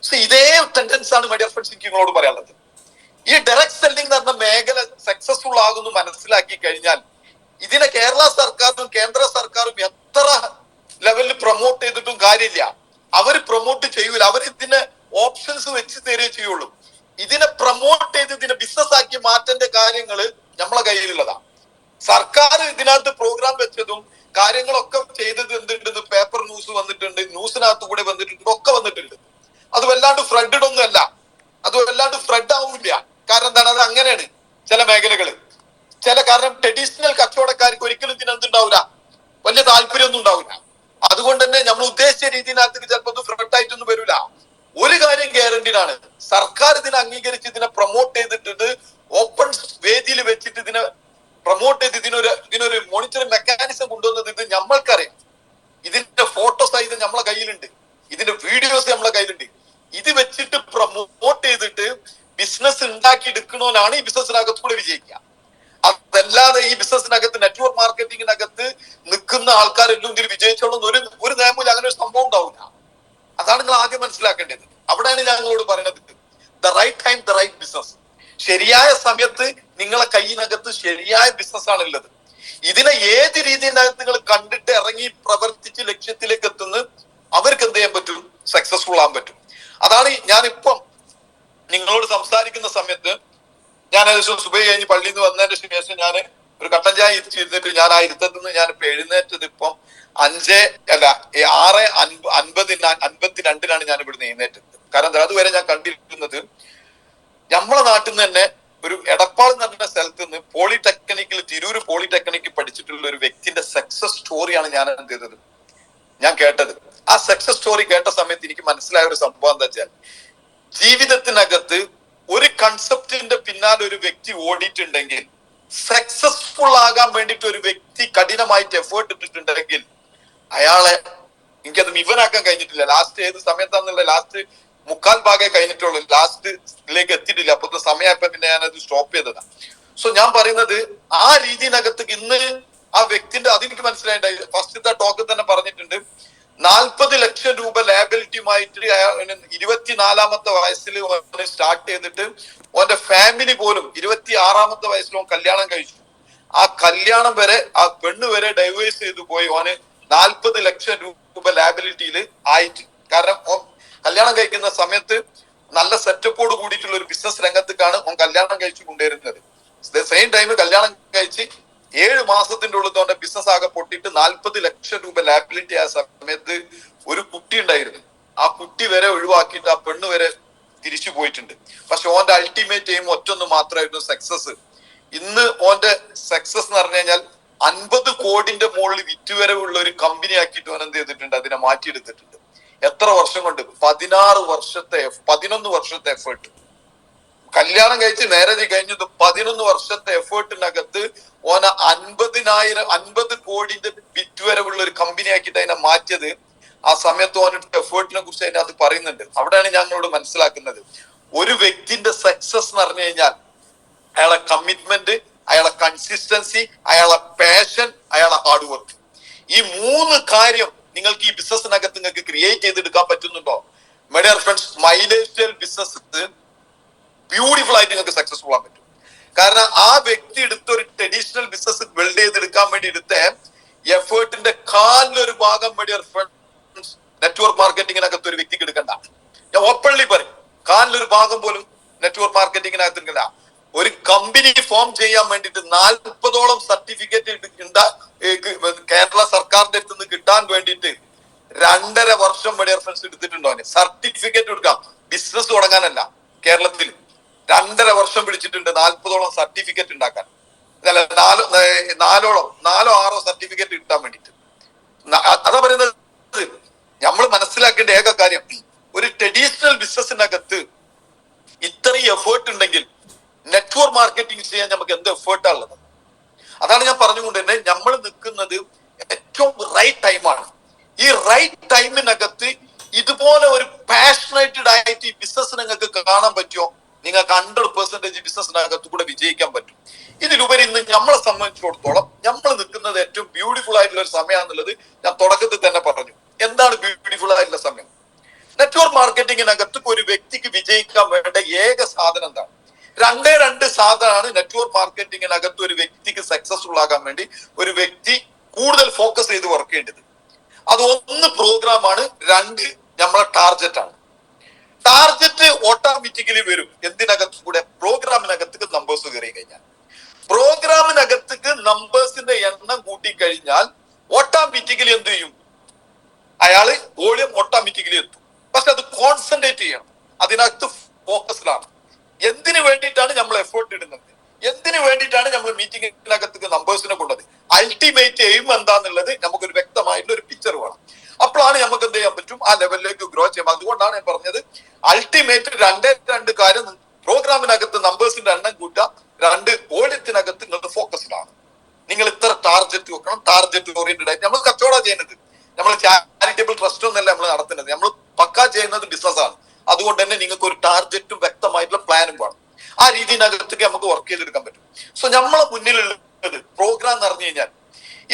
സോ ഇതേ ടെൻഡൻസ് ആണ് മൈ ഡിയർ ഫ്രണ്ട്സ് എനിക്ക് നിങ്ങളോട് പറയാനുള്ളത്. ഈ ഡയറക്ട് സെല്ലിംഗ് എന്ന് പറഞ്ഞ മേഖല സക്സസ്ഫുൾ ആകുന്നു മനസ്സിലാക്കി കഴിഞ്ഞാൽ ഇതിനെ കേരള സർക്കാരും കേന്ദ്ര സർക്കാരും എത്ര ലെവലിൽ പ്രൊമോട്ട് ചെയ്തിട്ടും കാര്യമില്ല. അവർ പ്രൊമോട്ട് ചെയ്യൂല. അവർ ഇതിനെ ഓപ്ഷൻസ് വെച്ച് തരുകയേ ചെയ്യുള്ളൂ. ഇതിനെ പ്രൊമോട്ട് ചെയ്ത് ഇതിനെ ബിസിനസ് ആക്കി മാറ്റേണ്ട കാര്യങ്ങള് നമ്മളെ കയ്യിലുള്ളതാ. സർക്കാർ ഇതിനകത്ത് പ്രോഗ്രാം വെച്ചതും കാര്യങ്ങളൊക്കെ ചെയ്തത് എന്തുണ്ടെന്ന് പേപ്പർ ന്യൂസ് വന്നിട്ടുണ്ട്, ന്യൂസിനകത്ത് കൂടെ വന്നിട്ടുണ്ട്, ഒക്കെ വന്നിട്ടുണ്ട്. അത് വല്ലാണ്ട് ഫ്ലഡഡ് ഒന്നും അല്ല, അത് വല്ലാണ്ട് ഫ്ലഡ് ആവില്ല. കാരണം എന്താണ്, അത് അങ്ങനെയാണ് ചില മേഖലകള്. കാരണം ട്രഡീഷണൽ കച്ചവടക്കാർക്ക് ഒരിക്കലും ഇതിനെന്തുണ്ടാവില്ല, വലിയ താല്പര്യമൊന്നും ഉണ്ടാവില്ല. അതുകൊണ്ട് തന്നെ നമ്മൾ ഉദ്ദേശിച്ച രീതിയിനകത്ത് ചിലപ്പോൾ ഫ്ലഡ് ആയിട്ടൊന്നും വരില്ല. ഒരു കാര്യം ഗ്യാരണ്ടിയാണ്, സർക്കാർ ഇതിനെ അംഗീകരിച്ച് ഇതിനെ പ്രൊമോട്ട് ചെയ്തിട്ട് ഓപ്പൺ വേദിയിൽ വെച്ചിട്ട് ഇതിനെ പ്രൊമോട്ട് ചെയ്ത് ഇതിനൊരു മോണിറ്ററിംഗ് മെക്കാനിസം കൊണ്ടുവന്നത് ഇത് നമ്മൾക്കറിയാം. ഇതിന്റെ ഫോട്ടോ സഹിതം നമ്മളെ കയ്യിലുണ്ട്, ഇതിന്റെ വീഡിയോസ് നമ്മളെ കയ്യിലുണ്ട്. ഇത് വെച്ചിട്ട് പ്രൊമോട്ട് ചെയ്തിട്ട് ബിസിനസ് ഉണ്ടാക്കി എടുക്കണോനാണ് ഈ ബിസിനസ്സിനകത്ത് കൂടെ വിജയിക്കുക. അതല്ലാതെ ഈ ബിസിനസ്സിനകത്ത് നെറ്റ്വർക്ക് മാർക്കറ്റിംഗിനകത്ത് നിൽക്കുന്ന ആൾക്കാരെല്ലാം ഇതിൽ വിജയിച്ചോളും ഒരു നിയമമില്ല, അങ്ങനെ ഒരു സംഭവം ഉണ്ടാവില്ല. അതാണ് നിങ്ങൾ ആദ്യം മനസ്സിലാക്കേണ്ടത്. അവിടെയാണ് ഞങ്ങളോട് പറയുന്നത് the right time the right business. ശരിയായ സമയത്ത് നിങ്ങളെ കയ്യിനകത്ത് ശരിയായ ബിസിനസ് ആണ് ഉള്ളത്. ഇതിനെ ഏത് രീതിയിനകത്ത് നിങ്ങൾ കണ്ടിട്ട് ഇറങ്ങി പ്രവർത്തിച്ച് ലക്ഷ്യത്തിലേക്ക് എത്തുന്ന അവർക്ക് എന്ത് ചെയ്യാൻ പറ്റും, സക്സസ്ഫുൾ ആകാൻ പറ്റും. അതാണ് ഞാനിപ്പം നിങ്ങളോട് സംസാരിക്കുന്ന സമയത്ത് ഞാൻ ഏകദേശം സുബൈ കഴിഞ്ഞ് പള്ളിയിൽ നിന്ന് വന്നതിന് ശേഷം ഞാൻ ഒരു കട്ടൻ ചായ ഇരുന്നിട്ട് ഞാൻ ആ ഇരുത്തത്തിൽ നിന്ന് ഞാൻ ഇപ്പൊ എഴുന്നേറ്റത് ഇപ്പം 6:52 ഞാൻ ഇവിടുന്ന് എഴുന്നേറ്റത്. കാരണം അതുവരെ ഞാൻ കണ്ടിരുന്നത് നമ്മളെ നാട്ടിൽ നിന്ന് തന്നെ ഒരു എടപ്പാൾ എന്ന് പറഞ്ഞ സ്ഥലത്ത് നിന്ന് പോളിടെക്നിക്കിൽ തിരൂര് പോളിടെക്നിക്കിൽ പഠിച്ചിട്ടുള്ള ഒരു വ്യക്തിന്റെ സക്സസ് സ്റ്റോറിയാണ് ഞാൻ എന്ത് ചെയ്തത്, ഞാൻ കേട്ടത്. ആ സക്സസ് സ്റ്റോറി കേട്ട സമയത്ത് എനിക്ക് മനസ്സിലായ ഒരു സംഭവം എന്താ വെച്ചാൽ, ജീവിതത്തിനകത്ത് ഒരു കൺസെപ്റ്റിന്റെ പിന്നാലെ ഒരു വ്യക്തി ഓടിയിട്ടുണ്ടെങ്കിൽ, സക്സസ്ഫുൾ ആകാൻ വേണ്ടിയിട്ട് ഒരു വ്യക്തി കഠിനമായിട്ട് എഫേർട്ട് ഇട്ടിട്ടുണ്ടെങ്കിൽ അയാളെ എനിക്കത് മിവനാക്കാൻ കഴിഞ്ഞിട്ടില്ല. ലാസ്റ്റ് ഏത് സമയത്താന്നുള്ള ലാസ്റ്റ് 3/4 ഭാഗമേ കഴിഞ്ഞിട്ടുള്ളൂ, ലാസ്റ്റിലേക്ക് എത്തിയിട്ടില്ല. അപ്പൊ സമയമായപ്പോ പിന്നെ ഞാനത് സ്റ്റോപ്പ് ചെയ്തതാണ്. സോ ഞാൻ പറയുന്നത് ആ രീതിനകത്ത് ഇന്ന് ആ വ്യക്തിന്റെ അതെനിക്ക് മനസ്സിലായിട്ടായി. ഫസ്റ്റത്തെ ടോക്കിൽ തന്നെ പറഞ്ഞിട്ടുണ്ട് 40 ലക്ഷം രൂപ ലാബിലിറ്റിയുമായിട്ട് 24-ാമത്തെ വയസ്സിൽ സ്റ്റാർട്ട് ചെയ്തിട്ട് ഓന്റെ ഫാമിലി പോലും 26-ാമത്തെ വയസ്സിൽ ഓൻ കല്യാണം കഴിച്ചു. ആ കല്യാണം വരെ ആ പെണ്ണ് വരെ ഡൈവേഴ്സ് ചെയ്തു പോയി. ഓന് 40 ലക്ഷം രൂപ ലാബിലിറ്റിയിൽ ആയിട്ട്. കാരണം ഓൻ കല്യാണം കഴിക്കുന്ന സമയത്ത് നല്ല സെറ്റപ്പോട് കൂടിയിട്ടുള്ള ഒരു ബിസിനസ് രംഗത്തേക്കാണ് ഓൻ കല്യാണം കഴിച്ചു കൊണ്ടുവരുന്നത്. സെയിം ടൈം കല്യാണം കഴിച്ച് 7 മാസത്തിന്റെ ഉള്ളിൽ ഓന്റെ ബിസിനസ് ആകെ പൊട്ടിയിട്ട് 40 ലക്ഷം രൂപ ലാബിലിറ്റി ആയ സമയത്ത് ഒരു കുട്ടി ഉണ്ടായിരുന്നു. ആ കുട്ടി വരെ ഒഴിവാക്കിയിട്ട് ആ പെണ്ണ് വരെ തിരിച്ചു പോയിട്ടുണ്ട്. പക്ഷെ ഓന്റെ അൾട്ടിമേറ്റ് എയിം ഒറ്റൊന്ന് മാത്രമായിരുന്നു സക്സസ്. ഇന്ന് ഓന്റെ സക്സസ് എന്ന് പറഞ്ഞു കഴിഞ്ഞാൽ 50 കോടിന്റെ മുകളിൽ വിറ്റുവരവുള്ള ഒരു കമ്പനി ആക്കിയിട്ട് ഓൻ എന്ത് ചെയ്തിട്ടുണ്ട്, അതിനെ മാറ്റിയെടുത്തിട്ടുണ്ട്. എത്ര വർഷം കൊണ്ട്? 11 വർഷത്തെ എഫേർട്ട്. കല്യാണം കഴിച്ച് മാരേജ് കഴിഞ്ഞത് 11 വർഷത്തെ എഫേർട്ടിനകത്ത് ഓന 50 കോടിന്റെ വിറ്റുവരവുള്ള ഒരു കമ്പനി ആക്കിയിട്ട് അതിനെ മാറ്റിയത്. ആ സമയത്ത് ഓനിട്ട് എഫേർട്ടിനെ കുറിച്ച് അതിനകത്ത് പറയുന്നുണ്ട്. അവിടെയാണ് ഞങ്ങളോട് മനസ്സിലാക്കുന്നത് ഒരു വ്യക്തിന്റെ സക്സസ് എന്ന് പറഞ്ഞു കഴിഞ്ഞാൽ അയാളെ കമ്മിറ്റ്മെന്റ്, അയാളെ കൺസിസ്റ്റൻസി, അയാളെ പാഷൻ, അയാളെ ഹാർഡ് വർക്ക്. ഈ 3 കാര്യം നിങ്ങൾക്ക് ഈ ബിസിനസ്സിനകത്ത് നിങ്ങൾക്ക് ക്രിയേറ്റ് ചെയ്തെടുക്കാൻ പറ്റുന്നുണ്ടോ? My dear friends, my life style business beautiful ആയിട്ട് നിങ്ങൾക്ക് സക്സസ്ഫുൾ ആകാൻ പറ്റും. കാരണം ആ വ്യക്തി എടുത്ത ഒരു ട്രഡീഷണൽ ബിസിനസ് ബിൽഡ് ചെയ്തെടുക്കാൻ വേണ്ടി എടുത്ത എഫേർട്ടിന്റെ കാലിലൊരു ഭാഗം മൈ ഡിയർ ഫ്രണ്ട്സ് നെറ്റ്വർക്ക് മാർക്കറ്റിങ്ങിനകത്ത് ഒരു വ്യക്തിക്ക് എടുക്കണ്ട. ഞാൻ ഓപ്പൺലി പറയും, കാലിലൊരു ഭാഗം പോലും നെറ്റ്വർക്ക് മാർക്കറ്റിങ്ങിനകത്ത് എടുക്കണ്ട. ഒരു കമ്പനി ഫോം ചെയ്യാൻ വേണ്ടിയിട്ട് 40ഓളം സർട്ടിഫിക്കറ്റ് കേരള സർക്കാരിന്റെ അടുത്ത് നിന്ന് കിട്ടാൻ വേണ്ടിയിട്ട് 2.5 വർഷം മൈ ഡിയർ ഫ്രണ്ട്സ് എടുത്തിട്ടുണ്ടോ? സർട്ടിഫിക്കറ്റ് എടുക്കാം, ബിസിനസ് തുടങ്ങാനല്ല. കേരളത്തിൽ 2.5 വർഷം പിടിച്ചിട്ടുണ്ട് 40ഓളം സർട്ടിഫിക്കറ്റ് ഉണ്ടാക്കാൻ. അല്ല, 4 6 സർട്ടിഫിക്കറ്റ് കിട്ടാൻ വേണ്ടിയിട്ട്. അതാ പറയുന്നത്, നമ്മൾ മനസ്സിലാക്കേണ്ട ഏക കാര്യം, ഒരു ട്രഡീഷണൽ ബിസിനസ്സിനകത്ത് ഇത്രയും എഫേർട്ട് ഉണ്ടെങ്കിൽ നെറ്റ്വർക്ക് മാർക്കറ്റിംഗ് ചെയ്യാൻ നമുക്ക് എന്ത് എഫേർട്ടാ ഉള്ളത്? അതാണ് ഞാൻ പറഞ്ഞുകൊണ്ട് തന്നെ നമ്മൾ നിൽക്കുന്നത് ഏറ്റവും റൈറ്റ് ടൈമാണ്. ഈ റൈറ്റ് ടൈമിനകത്ത് ഇതുപോലെ ഒരു പാഷനേറ്റഡ് ആയിട്ട് ഈ ബിസിനസ് നിങ്ങൾക്ക് കാണാൻ പറ്റുമോ? നിങ്ങൾക്ക് 100% ബിസിനസ്സിനകത്ത് കൂടെ വിജയിക്കാൻ പറ്റും. ഇതിലുപരി ഇന്ന് നമ്മളെ സംബന്ധിച്ചിടത്തോളം നമ്മൾ നിൽക്കുന്നത് ഏറ്റവും ബ്യൂട്ടിഫുൾ ആയിട്ടുള്ള ഒരു സമയമാണെന്നുള്ളത് ഞാൻ തുടക്കത്തിൽ തന്നെ പറഞ്ഞു. എന്താണ് ബ്യൂട്ടിഫുൾ ആയിട്ടുള്ള സമയം? നെറ്റ്വർക്ക് മാർക്കറ്റിങ്ങിനകത്ത് ഒരു വ്യക്തിക്ക് വിജയിക്കാൻ വേണ്ട ഏക സാധനം എന്താണ്? 2 സാധനമാണ് നെറ്റ്വർക്ക് മാർക്കറ്റിങ്ങിനകത്ത് ഒരു വ്യക്തിക്ക് സക്സസ്ഫുൾ ആകാൻ വേണ്ടി ഒരു വ്യക്തി കൂടുതൽ ഫോക്കസ് ചെയ്ത് വർക്ക് ചെയ്യേണ്ടത്. അത് 1 പ്രോഗ്രാമാണ്, 2 നമ്മളെ ടാർജറ്റ് ആണ്. ടാർജറ്റ് ഓട്ടോമാറ്റിക്കലി വരും എന്തിനകത്ത് കൂടെ? പ്രോഗ്രാമിനകത്തേക്ക് നമ്പേഴ്സ് കയറി കഴിഞ്ഞാൽ. പ്രോഗ്രാമിനകത്തേക്ക് നമ്പേഴ്സിന്റെ എണ്ണം കൂട്ടിക്കഴിഞ്ഞാൽ ഓട്ടോമാറ്റിക്കലി എന്ത് ചെയ്യും? അയാള് വോളിയം ഓട്ടോമാറ്റിക്കലി എത്തും. പക്ഷെ അത് കോൺസെൻട്രേറ്റ് ചെയ്യണം, അതിനകത്ത് ഫോക്കസ്ഡാണ്. എന്തിനു വേണ്ടിയിട്ടാണ് നമ്മൾ എഫേർട്ട് ഇടുന്നത്? എന്തിനു വേണ്ടിയിട്ടാണ് നമ്മൾ മീറ്റിംഗിനകത്തേക്ക് നമ്പേഴ്സിനെ കൊണ്ടത്? അൾട്ടിമേറ്റ് എയിം എന്താന്നുള്ളത് നമുക്കൊരു വ്യക്തമായിട്ടുള്ള ഒരു പിക്ചർ വേണം. അപ്പോഴാണ് നമുക്ക് എന്ത് ചെയ്യാൻ പറ്റും? ആ ലെവലിലേക്ക് ഗ്രോ ചെയ്യാം. അതുകൊണ്ടാണ് ഞാൻ പറഞ്ഞത് അൾട്ടിമേറ്റ് 2 കാര്യം. പ്രോഗ്രാമിനകത്ത് നമ്പേഴ്സിന്റെ എണ്ണം കൂട്ടുക, 2 വോളിയത്തിനകത്ത് നിങ്ങൾ ഫോക്കസ്ഡ് ആണ്. നിങ്ങൾ ഇത്ര ടാർജറ്റ് വെക്കണം, ടാർജറ്റ് ഓറിയന്റഡ് ആയിട്ട്. നമ്മൾ കച്ചവടം ചെയ്യുന്നത്, നമ്മൾ ചാരിറ്റബിൾ ട്രസ്റ്റ് ഒന്നല്ല നമ്മൾ നടത്തുന്നത്, നമ്മൾ പക്കാ ചെയ്യുന്നത് ബിസിനസ്സാണ്. അതുകൊണ്ട് തന്നെ നിങ്ങൾക്ക് ഒരു ടാർജറ്റും വ്യക്തമായിട്ടുള്ള പ്ലാനും വേണം. ആ രീതിയിനകത്തേക്ക് നമുക്ക് വർക്ക് ചെയ്തെടുക്കാൻ പറ്റും. സോ നമ്മളെ മുന്നിലുള്ളത് പ്രോഗ്രാം എന്ന് പറഞ്ഞു കഴിഞ്ഞാൽ,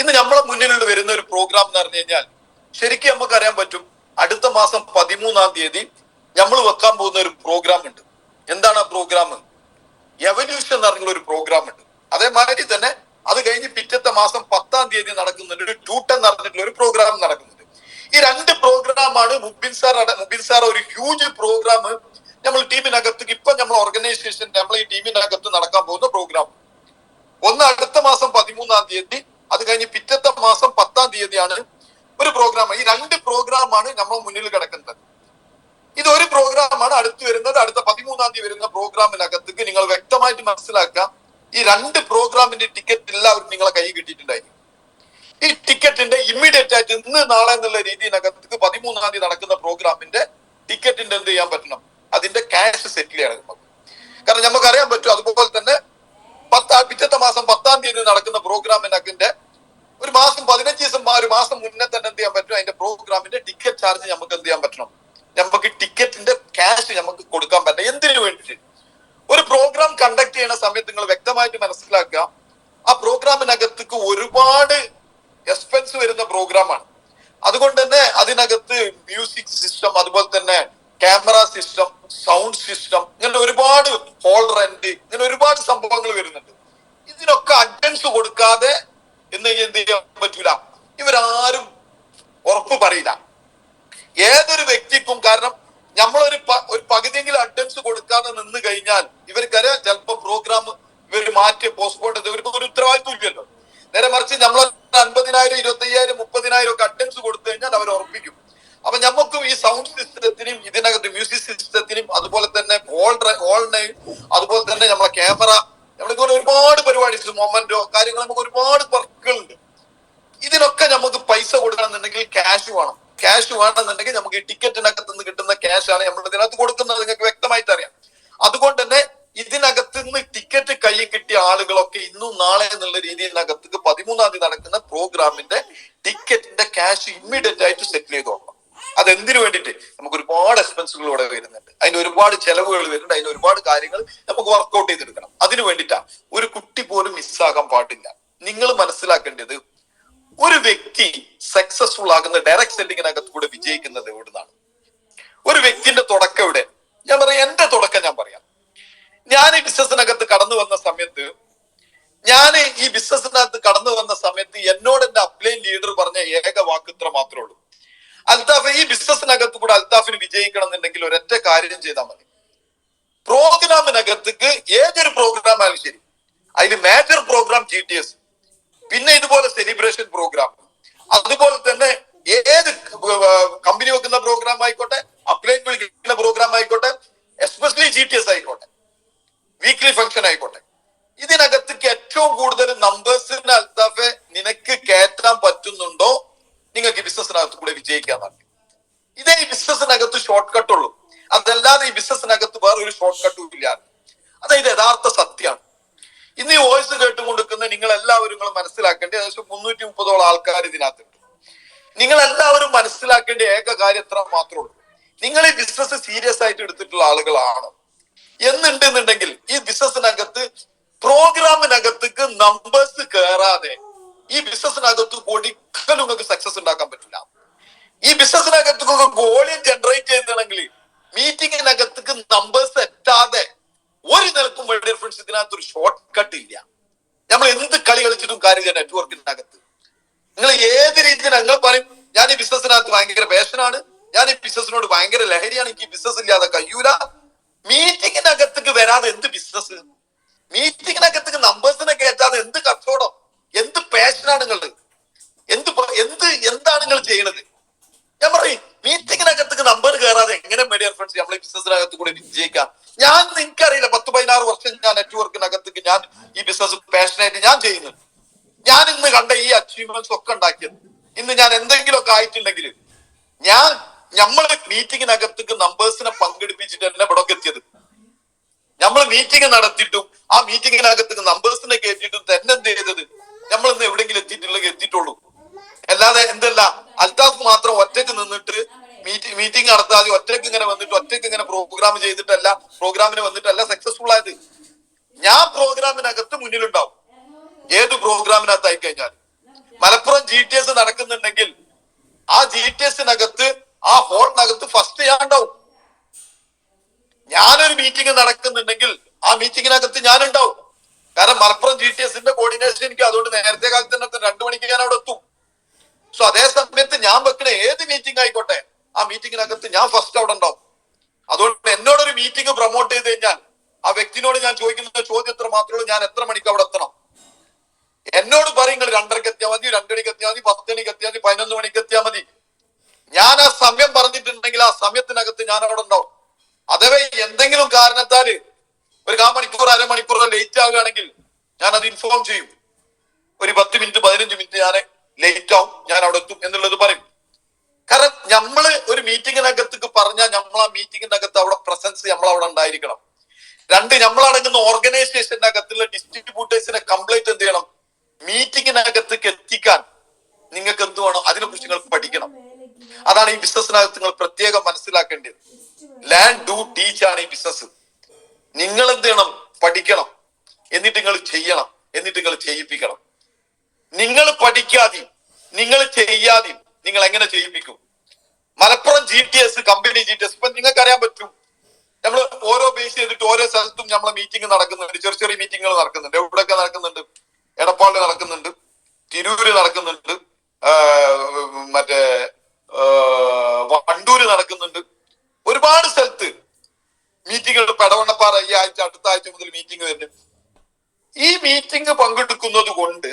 ഇന്ന് നമ്മളെ മുന്നിലുള്ള വരുന്ന ഒരു പ്രോഗ്രാം എന്ന് പറഞ്ഞു കഴിഞ്ഞാൽ ശരിക്കും നമുക്ക് അറിയാൻ പറ്റും. അടുത്ത മാസം 13-ാം തീയതി നമ്മൾ വെക്കാൻ പോകുന്ന ഒരു പ്രോഗ്രാം ഉണ്ട്. എന്താണ് ആ പ്രോഗ്രാം? എവല്യൂഷൻ എന്ന് പറഞ്ഞുള്ള ഒരു പ്രോഗ്രാം ഉണ്ട്. അതേമാതിരി തന്നെ അത് കഴിഞ്ഞ് പിറ്റത്തെ മാസം 10-ാം തീയതി നടക്കുന്നുണ്ട് ഒരു ട്യൂട്ടൻ എന്ന് പറഞ്ഞിട്ടുള്ള ഒരു പ്രോഗ്രാം നടക്കുന്നുണ്ട്. ഈ 2 പ്രോഗ്രാമാണ് മുബിൻ സാർ ഒരു ഹ്യൂജ് പ്രോഗ്രാം നമ്മൾ ടീമിനകത്ത് ഇപ്പൊ നമ്മൾ ഓർഗനൈസേഷൻ നമ്മൾ ഈ ടീമിനകത്ത് നടക്കാൻ പോകുന്ന പ്രോഗ്രാം. ഒന്ന് അടുത്ത മാസം 13-ാം തീയതി, അത് കഴിഞ്ഞ് പിറ്റത്തെ മാസം 10-ാം തീയതിയാണ് ഒരു പ്രോഗ്രാം. ഈ 2 പ്രോഗ്രാമാണ് നമ്മൾ മുന്നിൽ കിടക്കുന്നത്. ഇത് ഒരു പ്രോഗ്രാമാണ് അടുത്ത് വരുന്നത്. അടുത്ത 13-ാം തീയതി വരുന്ന പ്രോഗ്രാമിനകത്തേക്ക് നിങ്ങൾ വ്യക്തമായിട്ട് മനസ്സിലാക്കുക, ഈ 2 പ്രോഗ്രാമിന്റെ ടിക്കറ്റ് എല്ലാവരും നിങ്ങളെ കൈ കിട്ടിയിട്ടുണ്ടായിരിക്കും. ഈ ടിക്കറ്റിന്റെ ഇമ്മീഡിയറ്റ് ആയിട്ട് ഇന്ന് നാളെ എന്നുള്ള രീതിയിനകത്തേക്ക് 13-ാം തീയതി നടക്കുന്ന പ്രോഗ്രാമിന്റെ ടിക്കറ്റിന്റെ എന്ത് ചെയ്യാൻ പറ്റണം? അതിന്റെ ക്യാഷ് സെറ്റിൽ ചെയ്യണം നമുക്ക്. കാരണം നമുക്ക് അറിയാൻ പറ്റും. അതുപോലെ തന്നെ പിറ്റത്തെ മാസം 10-ാം തീയതി നടക്കുന്ന പ്രോഗ്രാമിനകത്തിന്റെ ഒരു മാസം 15 ദിവസം ഒരു മാസം മുന്നേ തന്നെ എന്ത് ചെയ്യാൻ പറ്റും? അതിന്റെ പ്രോഗ്രാമിന്റെ ടിക്കറ്റ് ചാർജ് നമുക്ക് എന്ത് ചെയ്യാൻ പറ്റണം? നമുക്ക് ടിക്കറ്റിന്റെ ക്യാഷ് നമുക്ക് കൊടുക്കാൻ പറ്റണം. എന്തിനു വേണ്ടിയിട്ട്? ഒരു പ്രോഗ്രാം കണ്ടക്ട് ചെയ്യുന്ന സമയത്ത് നിങ്ങൾ വ്യക്തമായിട്ട് മനസ്സിലാക്കുക, ആ പ്രോഗ്രാമിനകത്തേക്ക് ഒരുപാട് എക്സ്പെൻസ് വരുന്ന പ്രോഗ്രാമാണ്. അതുകൊണ്ട് തന്നെ അതിനകത്ത് മ്യൂസിക് സിസ്റ്റം, അതുപോലെ തന്നെ ക്യാമറ സിസ്റ്റം, സൗണ്ട് സിസ്റ്റം, ഇങ്ങനെ ഒരുപാട് ഹോൾ റെന്റ്, ഇങ്ങനെ ഒരുപാട് സംഭവങ്ങൾ വരുന്നുണ്ട്. ഇതിനൊക്കെ അഡ്വാൻസ് കൊടുക്കാതെ എന്ത് ചെയ്യാൻ പറ്റൂല. ഇവരാരും ഉറപ്പ് പറയില്ല ഏതൊരു വ്യക്തിക്കും. കാരണം നമ്മളൊരു പകുതിയെങ്കിലും അഡ്വാൻസ് കൊടുക്കാതെ നിന്ന് കഴിഞ്ഞാൽ ഇവർക്കറിയാം ചിലപ്പോ പ്രോഗ്രാം ഇവർ മാറ്റി പോസ്റ്റ്പോൺ ചെയ്ത് ഇവർക്ക് ഒരു ഉത്തരവാദിത്വം ഇല്ലല്ലോ. നേരെ മറിച്ച് നമ്മൾ 50,000 25,000 30,000 ഒക്കെ അഡ്വാൻസ് കൊടുത്തു കഴിഞ്ഞാൽ അവർ ഉറപ്പിക്കും. അപ്പൊ നമുക്കും ഈ സൗണ്ട് സിസ്റ്റത്തിനും ഇതിനകത്ത് മ്യൂസിക് സിസ്റ്റത്തിനും അതുപോലെ തന്നെ ഓൾ നൈറ്റ്, അതുപോലെ തന്നെ നമ്മളെ ക്യാമറ, നമ്മളിങ്ങനെ ഒരുപാട് പരിപാടി, മൊമെന്റോ കാര്യങ്ങൾ, നമുക്ക് ഒരുപാട് വർക്കുകളുണ്ട്. ഇതിനൊക്കെ നമുക്ക് പൈസ കൊടുക്കണമെന്നുണ്ടെങ്കിൽ ക്യാഷ് വേണം. ക്യാഷ് വേണമെന്നുണ്ടെങ്കിൽ നമുക്ക് ഈ ടിക്കറ്റിനകത്ത് നിന്ന് കിട്ടുന്ന ക്യാഷാണ് നമ്മൾ ഇതിനകത്ത് കൊടുക്കുന്നത്. നിങ്ങൾക്ക് വ്യക്തമായിട്ട് അറിയാം. അതുകൊണ്ട് തന്നെ ഇതിനകത്ത് നിന്ന് ടിക്കറ്റ് കൈ കിട്ടിയ ആളുകളൊക്കെ ഇന്നും നാളെ എന്നുള്ള രീതിയിനകത്ത് 13-ാം തീയതി നടക്കുന്ന പ്രോഗ്രാമിന്റെ ടിക്കറ്റിന്റെ ക്യാഷ് ഇമ്മീഡിയറ്റ് ആയിട്ട് സെറ്റിൽ ചെയ്ത് കൊടുക്കണം. അതെന്തിനു വേണ്ടിയിട്ട്? നമുക്ക് ഒരുപാട് എക്സ്പെൻസുകൾ ഇവിടെ വരുന്നുണ്ട്, അതിന് ഒരുപാട് ചെലവുകൾ വരുന്നുണ്ട്, അതിന് ഒരുപാട് കാര്യങ്ങൾ നമുക്ക് വർക്ക്ഔട്ട് ചെയ്തെടുക്കണം. അതിനു വേണ്ടിയിട്ടാ. ഒരു കുട്ടി പോലും മിസ്സാകാൻ പാടില്ല. നിങ്ങൾ മനസ്സിലാക്കേണ്ടത്, ഒരു വ്യക്തി സക്സസ്ഫുൾ ആകുന്ന ഡയറക്ട് സെല്ലിങ്ങിനകത്ത് കൂടെ വിജയിക്കുന്നത് എവിടുന്നാണ്? ഒരു വ്യക്തിന്റെ തുടക്കം എവിടെ? ഞാൻ പറയാം, എന്റെ തുടക്കം ഞാൻ പറയാം. ഞാൻ ഈ ബിസിനസ്സിനകത്ത് കടന്നു വന്ന സമയത്ത് എന്നോട് എന്റെ അപ്ലൈൻ ലീഡർ പറഞ്ഞ ഏക വാക്ക് ഇത്ര മാത്രമേ ഉള്ളൂ: അൽത്താഫ്, ഈ ബിസിനസ്സിനകത്ത് കൂടെ അൽത്താഫിന് വിജയിക്കണം എന്നുണ്ടെങ്കിൽ ഒരൊറ്റ കാര്യം ചെയ്താൽ മതി. പ്രോഗ്രാമിനകത്തേക്ക് ഏതൊരു പ്രോഗ്രാം ആയാലും ശരി, അതിന് മേജർ പ്രോഗ്രാം GTS, പിന്നെ ഇതുപോലെ സെലിബ്രേഷൻ പ്രോഗ്രാം, അതുപോലെ തന്നെ ഏത് കമ്പനി വെക്കുന്ന പ്രോഗ്രാം ആയിക്കോട്ടെ, അപ്ലൈൻ വിളിക്കുന്ന പ്രോഗ്രാം ആയിക്കോട്ടെ, എസ്പെഷ്യലി GTS ആയിക്കോട്ടെ, വീക്ക്ലി ഫംഗ്ഷൻ ആയിക്കോട്ടെ, ഇതിനകത്തേക്ക് ഏറ്റവും കൂടുതൽ നമ്പേഴ്സിന് അൽത്താഫെ നിനക്ക് കയറ്റാൻ പറ്റുന്നുണ്ടോ, നിങ്ങൾക്ക് ഈ ബിസിനസ്സിനകത്ത് കൂടെ വിജയിക്കാന്നാണ്. ഇതേ ഈ ബിസിനസ്സിനകത്ത് ഷോർട്ട് കട്ട് ഉള്ളൂ, അതല്ലാതെ ഈ ബിസിനസ്സിനകത്ത് വേറെ ഒരു ഷോർട്ട് കട്ടും ഇല്ല. അതായത് യഥാർത്ഥ സത്യമാണ്. ഇന്ന് ഈ വോയിസ് കേട്ടുകൊണ്ടിരിക്കുന്ന നിങ്ങൾ എല്ലാവരും മനസ്സിലാക്കേണ്ട ഏകദേശം 330ഓളം ആൾക്കാർ ഇതിനകത്തുണ്ട്. നിങ്ങൾ എല്ലാവരും മനസ്സിലാക്കേണ്ട ഏക കാര്യം എത്ര മാത്രമേ ഉള്ളൂ: നിങ്ങൾ ഈ ബിസിനസ് സീരിയസ് ആയിട്ട് എടുത്തിട്ടുള്ള ആളുകളാണ് എന്നുണ്ടെന്നുണ്ടെങ്കിൽ ഈ ബിസിനസ്സിനകത്ത് പ്രോഗ്രാമിനകത്തേക്ക് നമ്പേഴ്സ് കയറാതെ ഈ ബിസിനസ്സിനകത്ത് ഒരിക്കലും നിങ്ങൾക്ക് സക്സസ് ഉണ്ടാക്കാൻ പറ്റില്ല. ഈ ബിസിനസ്സിനകത്ത് വോളിയം ജനറേറ്റ് ചെയ്തിട്ടുണ്ടെങ്കിൽ മീറ്റിംഗിനകത്തേക്ക് നമ്പേഴ്സ് എത്താതെ ഒരു നിലക്കും വലിയ ഫ്രണ്ട്സ് ഇതിനകത്ത് ഒരു ഷോർട്ട് കട്ട് ഇല്ല. നമ്മൾ എന്ത് കളി കളിച്ചിട്ടും കാര്യമില്ല നെറ്റ്വർക്കിനകത്ത്. നിങ്ങൾ ഏത് രീതിയിൽ നിങ്ങൾ പറയും, ഞാൻ ഈ ബിസിനസ്സിനകത്ത് ഭയങ്കര പാഷനാണ്, ഞാൻ ഈ ബിസിനസ്സിനോട് ഭയങ്കര ലഹരിയാണ്, എനിക്ക് ഈ ബിസിനസ് ഇല്ലാതെ കഴിയൂല. മീറ്റിംഗിനകത്തേക്ക് വരാതെ എന്ത് ബിസിനസ്? മീറ്റിംഗിനകത്തേക്ക് നമ്പേഴ്സിനെ കയറ്റാതെ എന്ത് കച്ചവടം? എന്ത് പാഷനാണ് നിങ്ങൾ? എന്താണ് നിങ്ങൾ ചെയ്യണത്? ഞാൻ പറയും, മീറ്റിംഗിനകത്തേക്ക് നമ്പർ കയറാതെ എങ്ങനെ മീഡിയ ഫ്രണ്ട്സ് നമ്മൾ ഈ ബിസിനസ്സിനകത്ത് കൂടെ വിജയിക്കാം? എനിക്കറിയില്ല, 10-16 വർഷം ഞാൻ നെറ്റ്വർക്കിനകത്തേക്ക് ഞാൻ ഈ ബിസിനസ് പാഷനായിട്ട് ഞാൻ ചെയ്യുന്നു. ഞാൻ ഇന്ന് കണ്ട ഈ അച്ചീവ്മെന്റ്സ് ഒക്കെ ഉണ്ടാക്കിയത്, ഇന്ന് ഞാൻ എന്തെങ്കിലുമൊക്കെ ആയിട്ടുണ്ടെങ്കിൽ നമ്മള് മീറ്റിംഗിനകത്തേക്ക് നമ്പേഴ്സിനെ പങ്കെടുപ്പിച്ചിട്ട് എന്നെ ഇവിടെ എത്തിയത്. നമ്മൾ മീറ്റിംഗ് നടത്തിയിട്ടും ആ മീറ്റിംഗിനകത്തേക്ക് നമ്പേഴ്സിനെ കയറ്റിയിട്ടും തന്നെ എന്ത് ചെയ്തത്? നമ്മൾ ഇന്ന് എവിടെയെങ്കിലും എത്തിയിട്ടുള്ളൂ. അല്ലാതെ എന്തല്ല അൽത്താഫ് മാത്രം ഒറ്റയ്ക്ക് നിന്നിട്ട് മീറ്റിംഗ് നടത്താതെ ഒറ്റയ്ക്ക് ഇങ്ങനെ വന്നിട്ട് ഒറ്റയ്ക്ക് ഇങ്ങനെ പ്രോഗ്രാമിന് വന്നിട്ടല്ല സക്സസ്ഫുൾ ആയത്. ഞാൻ പ്രോഗ്രാമിനകത്ത് മുന്നിലുണ്ടാവും. ഏത് പ്രോഗ്രാമിനകത്ത് ആയിക്കഴിഞ്ഞാൽ മലപ്പുറം GTS നടക്കുന്നുണ്ടെങ്കിൽ ആ GTSനകത്ത് ആ ഹോളിനകത്ത് ഫസ്റ്റ് ഞാൻ ഉണ്ടാവും. ഞാനൊരു മീറ്റിംഗ് നടക്കുന്നുണ്ടെങ്കിൽ ആ മീറ്റിംഗിനകത്ത് ഞാൻ ഉണ്ടാവും. കാരണം മലപ്പുറം GTSന്റെ കോർഡിനേഷൻ എനിക്ക് അതുകൊണ്ട് നേരത്തെ കാലത്ത് തന്നെ 2 മണിക്ക് ഞാൻ അവിടെ എത്തും. സോ അതേ സമയത്ത് ഞാൻ വെക്കുന്ന ഏത് മീറ്റിംഗ് ആയിക്കോട്ടെ ആ മീറ്റിംഗിനകത്ത് ഞാൻ ഫസ്റ്റ് അവിടെ ഉണ്ടാവും. അതുകൊണ്ട് എന്നോടൊരു മീറ്റിംഗ് പ്രൊമോട്ട് ചെയ്ത് കഴിഞ്ഞാൽ ആ വ്യക്തിനോട് ഞാൻ ചോദിക്കുന്ന ചോദ്യം എത്ര മാത്രമേ, ഞാൻ എത്ര മണിക്ക് അവിടെ എത്തണം? എന്നോട് പറയും, നിങ്ങൾ 2:30 എത്തിയാൽ മതി, 2 മണിക്ക് എത്തിയാൽ മതി, 10 മണിക്ക് എത്തിയാൽ മതി, 11 മണിക്ക് എത്തിയാൽ മതി. ഞാൻ ആ സമയം പറഞ്ഞിട്ടുണ്ടെങ്കിൽ ആ സമയത്തിനകത്ത് ഞാൻ അവിടെ ഉണ്ടാവും. അഥവാ എന്തെങ്കിലും കാരണത്താല് ഒരു 1/4 മണിക്കൂർ 1/2 മണിക്കൂർ ലേറ്റ് ആവുകയാണെങ്കിൽ ഞാൻ അത് ഇൻഫോം ചെയ്യും. ഒരു 10 മിനിറ്റ് 15 മിനിറ്റ് ഞാൻ ലേറ്റ് ആവും, ഞാൻ അവിടെ എത്തും എന്നുള്ളത് പറയും. കാരണം നമ്മള് ഒരു മീറ്റിംഗിനകത്തേക്ക് പറഞ്ഞാൽ നമ്മൾ ആ മീറ്റിംഗിനകത്ത് അവിടെ പ്രസൻസ് നമ്മൾ അവിടെ ഉണ്ടായിരിക്കണം. 2, നമ്മളടങ്ങുന്ന ഓർഗനൈസേഷന്റെ അകത്തുള്ള ഡിസ്ട്രിബ്യൂട്ടേഴ്സിനെ കംപ്ലീറ്റ് എന്ത് ചെയ്യണം? മീറ്റിംഗിനകത്തേക്ക് എത്തിക്കാൻ നിങ്ങൾക്ക് എന്ത് വേണം? അതിനെ കുറിച്ച് നിങ്ങൾ പഠിക്കണം. അതാണ് ഈ ബിസിനസ്സിനകത്ത് നിങ്ങൾ പ്രത്യേകം മനസ്സിലാക്കേണ്ടത്. ലേൺ ഡു ടീച്ച് ആണ് ഈ ബിസിനസ്. നിങ്ങൾ എന്ത് ചെയ്യണം? പഠിക്കണം, എന്നിട്ട് നിങ്ങൾ ചെയ്യണം, എന്നിട്ട് നിങ്ങൾ ചെയ്യിപ്പിക്കണം. നിങ്ങൾ പഠിക്കാതെയും നിങ്ങൾ ചെയ്യാതെയും നിങ്ങൾ എങ്ങനെ ചെയ്യിപ്പിക്കും? മലപ്പുറം GTS കമ്പനി GTS ഇപ്പൊ നിങ്ങൾക്ക് അറിയാൻ പറ്റും. നമ്മൾ ഓരോ ബേസ് ചെയ്തിട്ട് ഓരോ സ്ഥലത്തും നമ്മളെ മീറ്റിംഗ് നടക്കുന്നുണ്ട്. ചെറിയ മീറ്റിങ്ങുകൾ നടക്കുന്നുണ്ട്. എവിടെയൊക്കെ നടക്കുന്നുണ്ട്? എടപ്പാളിൽ നടക്കുന്നുണ്ട്, തിരൂര് നടക്കുന്നുണ്ട്, മറ്റേ വണ്ടൂര് നടക്കുന്നുണ്ട്. ഒരുപാട് സ്ഥലത്ത് മീറ്റിങ്ങുകൾ. പെടവണ്ണപ്പാറ ഈ ആഴ്ച, അടുത്ത ആഴ്ച മുതൽ മീറ്റിംഗ് വരുന്നുണ്ട്. ഈ മീറ്റിംഗ് പങ്കെടുക്കുന്നത് കൊണ്ട്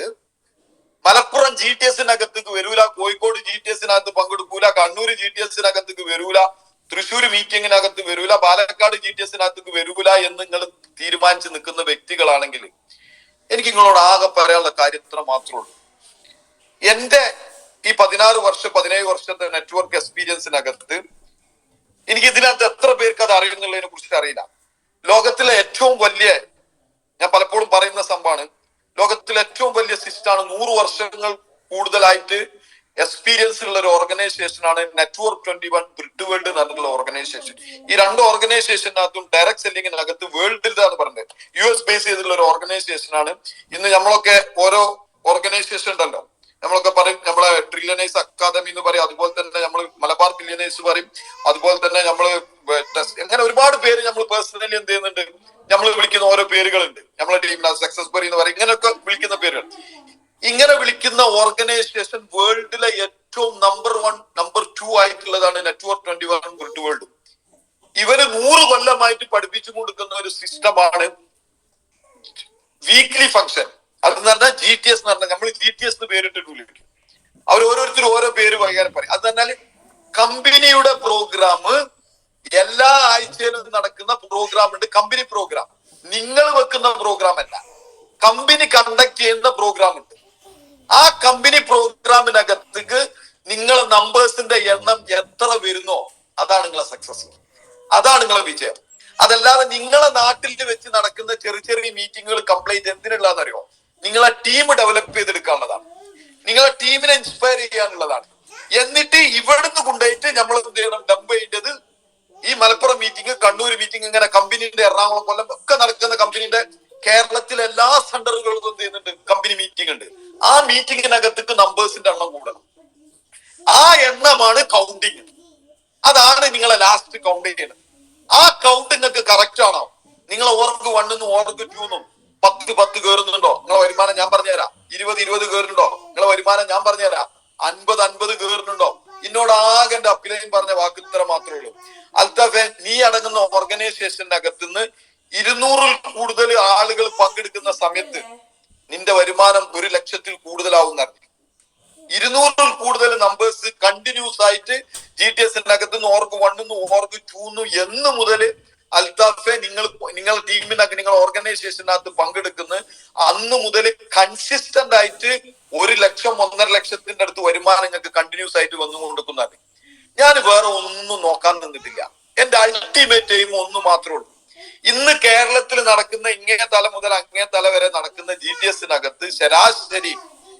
മലപ്പുറം GTSനകത്തേക്ക് വരൂല, കോഴിക്കോട് GTSനകത്ത് പങ്കെടുക്കൂല, കണ്ണൂർ GTSനകത്തേക്ക് വരൂല, തൃശ്ശൂർ മീറ്റിംഗിനകത്ത് വരൂല, പാലക്കാട് GTSനകത്തേക്ക് വരൂല എന്ന് നിങ്ങൾ തീരുമാനിച്ച് നിൽക്കുന്ന വ്യക്തികളാണെങ്കിൽ എനിക്ക് നിങ്ങളോട് ആകെ പറയാനുള്ള കാര്യം ഇത്ര മാത്രമേ ഉള്ളൂ. എന്റെ ഈ 17 വർഷത്തെ നെറ്റ്വർക്ക് എക്സ്പീരിയൻസിനകത്ത് എനിക്ക് ഇതിനകത്ത് എത്ര പേർക്ക് അത് അറിയുന്നുള്ളതിനെ കുറിച്ച് അറിയില്ല. ലോകത്തിലെ ഏറ്റവും വലിയ, ഞാൻ പലപ്പോഴും പറയുന്ന സംഭവമാണ്, ലോകത്തിലെ ഏറ്റവും വലിയ സിസ്റ്റാണ് 100 വർഷങ്ങൾ കൂടുതലായിട്ട് എക്സ്പീരിയൻസ് ഉള്ള ഒരു ഓർഗനൈസേഷൻ ആണ് നെറ്റ്വർക്ക് 21 ബ്രിട്ട് വേൾഡ് എന്ന് പറഞ്ഞിട്ടുള്ള ഓർഗനൈസേഷൻ. ഈ രണ്ട് ഓർഗനൈസേഷനകത്തും ഡയറക്ട് സെല്ലിങ്ങിനകത്ത് വേൾഡിൽ എന്ന് പറഞ്ഞത് US ബേസ് ചെയ്തിട്ടുള്ള ഒരു ഓർഗനൈസേഷൻ ആണ്. ഇന്ന് നമ്മളൊക്കെ ഓരോ ഓർഗനൈസേഷൻ ഉണ്ടല്ലോ, നമ്മളൊക്കെ പറയും നമ്മളെ ട്രില്യനേഴ്സ് അക്കാദമി എന്ന് പറയും, അതുപോലെ തന്നെ നമ്മൾ മലബാർ ബില്യനേഴ്സ് പറയും, അതുപോലെ തന്നെ നമ്മള് അങ്ങനെ ഒരുപാട് പേര് നമ്മൾ പേഴ്സണലി എന്ത് ചെയ്യുന്നുണ്ട്, നമ്മൾ വിളിക്കുന്ന ഓരോ പേരുകളുണ്ട്. നമ്മളെ ടീമിന് സക്സസ് ബറി എന്ന് പറയും, ഇങ്ങനെയൊക്കെ വിളിക്കുന്ന പേരുകൾ. ഇങ്ങനെ വിളിക്കുന്ന ഓർഗനൈസേഷൻ വേൾഡിലെ ഏറ്റവും നമ്പർ 1 നമ്പർ 2 ആയിട്ടുള്ളതാണ് നെറ്റ്വർക്ക് 21 ബ്രിട്ട് വേൾഡ്. ഇവര് 100 കൊല്ലമായിട്ട് പഠിപ്പിച്ചു കൊടുക്കുന്ന ഒരു സിസ്റ്റമാണ് വീക്ക്ലി ഫംഗ്ഷൻ. അതെന്ന് പറഞ്ഞാൽ GTS എന്ന് പറഞ്ഞാൽ നമ്മൾ GTS എന്ന് പേരിട്ടിട്ട് വിളിക്കും. അവർ ഓരോരുത്തരും ഓരോ പേര് വൈകാരം പറയും. അത് പറഞ്ഞാൽ കമ്പനിയുടെ പ്രോഗ്രാം, എല്ലാ ആഴ്ചയിലും നടക്കുന്ന പ്രോഗ്രാം ഉണ്ട്. കമ്പനി പ്രോഗ്രാം, നിങ്ങൾ വെക്കുന്ന പ്രോഗ്രാം അല്ല, കമ്പനി കണ്ടക്ട് ചെയ്യുന്ന പ്രോഗ്രാം ഉണ്ട്. ആ കമ്പനി പ്രോഗ്രാമിനകത്തേക്ക് നിങ്ങളെ നമ്പേഴ്സിന്റെ എണ്ണം എത്ര വരുന്നോ അതാണ് നിങ്ങളെ സക്സസ്, അതാണ് നിങ്ങളെ വിജയം. അതല്ലാതെ നിങ്ങളെ നാട്ടിൽ വെച്ച് നടക്കുന്ന ചെറിയ ചെറിയ മീറ്റിങ്ങുകൾ കംപ്ലീറ്റ് എന്തിനുള്ളതെന്നറിയോ? നിങ്ങളെ ടീം ഡെവലപ്പ് ചെയ്തെടുക്കാനുള്ളതാണ്, നിങ്ങളെ ടീമിനെ ഇൻസ്പയർ ചെയ്യാനുള്ളതാണ്. എന്നിട്ട് ഇവിടുന്ന് കൊണ്ടുപോയിട്ട് നമ്മൾ എന്ത് ചെയ്യണം, ഡംപ് ചെയ്യേണ്ടത് ഈ മലപ്പുറം മീറ്റിംഗ്, കണ്ണൂർ മീറ്റിംഗ്, ഇങ്ങനെ കമ്പനീന്റെ എറണാകുളം, കൊല്ലം ഒക്കെ നടക്കുന്ന കമ്പനീന്റെ കേരളത്തിലെ എല്ലാ സെന്ററുകളും എന്ത് ചെയ്യുന്നുണ്ട്, കമ്പനി മീറ്റിംഗ് ഉണ്ട്. ആ മീറ്റിംഗിനകത്തേക്ക് നമ്പേഴ്സിന്റെ എണ്ണം കൂടണം. ആ എണ്ണമാണ് കൗണ്ടിങ്. അതാണ് നിങ്ങളെ ലാസ്റ്റ് കൗണ്ട് ചെയ്യുന്നത്. ആ കൗണ്ട് നിങ്ങൾക്ക് കറക്റ്റ് ആണോ? നിങ്ങൾ ഓർക്ക് 1 ഓർക്ക് 2 10 കയറുന്നുണ്ടോ? നിങ്ങളെ വരുമാനം ഞാൻ പറഞ്ഞുതരാം. 20 കയറുന്നുണ്ടോ? നിങ്ങളെ വരുമാനം ഞാൻ പറഞ്ഞുതരാം. 50 കയറുന്നുണ്ടോ? എന്നോട് ആകെ എന്റെ അപ്പിലയും പറഞ്ഞ വാക്ക് ഇത്ര മാത്രമേ ഉള്ളൂ. അൽത്താഫെ, നീ അടങ്ങുന്ന ഓർഗനൈസേഷന്റെ അകത്തുനിന്ന് 200-ൽ കൂടുതൽ ആളുകൾ പങ്കെടുക്കുന്ന സമയത്ത് നിന്റെ വരുമാനം 1 ലക്ഷത്തിൽ കൂടുതലാവും. 200-ൽ കൂടുതൽ നമ്പേഴ്സ് കണ്ടിന്യൂസ് ആയിട്ട് GTSനകത്ത് ഓർക്ക് 1 ഓർക്ക് 2 എന്ന് മുതൽ അൽത്താഫെ നിങ്ങളുടെ ടീമിനകത്ത്, നിങ്ങൾ ഓർഗനൈസേഷനകത്ത് പങ്കെടുക്കുന്ന അന്ന് മുതൽ കൺസിസ്റ്റന്റ് ആയിട്ട് 1 ലക്ഷം 1.5 ലക്ഷത്തിന്റെ അടുത്ത് വരുമാനം നിങ്ങൾക്ക് കണ്ടിന്യൂസ് ആയിട്ട് വന്നുകൊണ്ടിരിക്കുന്നതാണ്. ഞാൻ വേറെ ഒന്നും നോക്കാൻ നിന്നിട്ടില്ല. എന്റെ അൾട്ടിമേറ്റ് എയിം ഒന്ന് മാത്രമേ ഉള്ളൂ. ഇന്ന് കേരളത്തിൽ നടക്കുന്ന ഇങ്ങേ തല മുതൽ അങ്ങേ തല വരെ നടക്കുന്ന GTSനകത്ത് ശരാശരി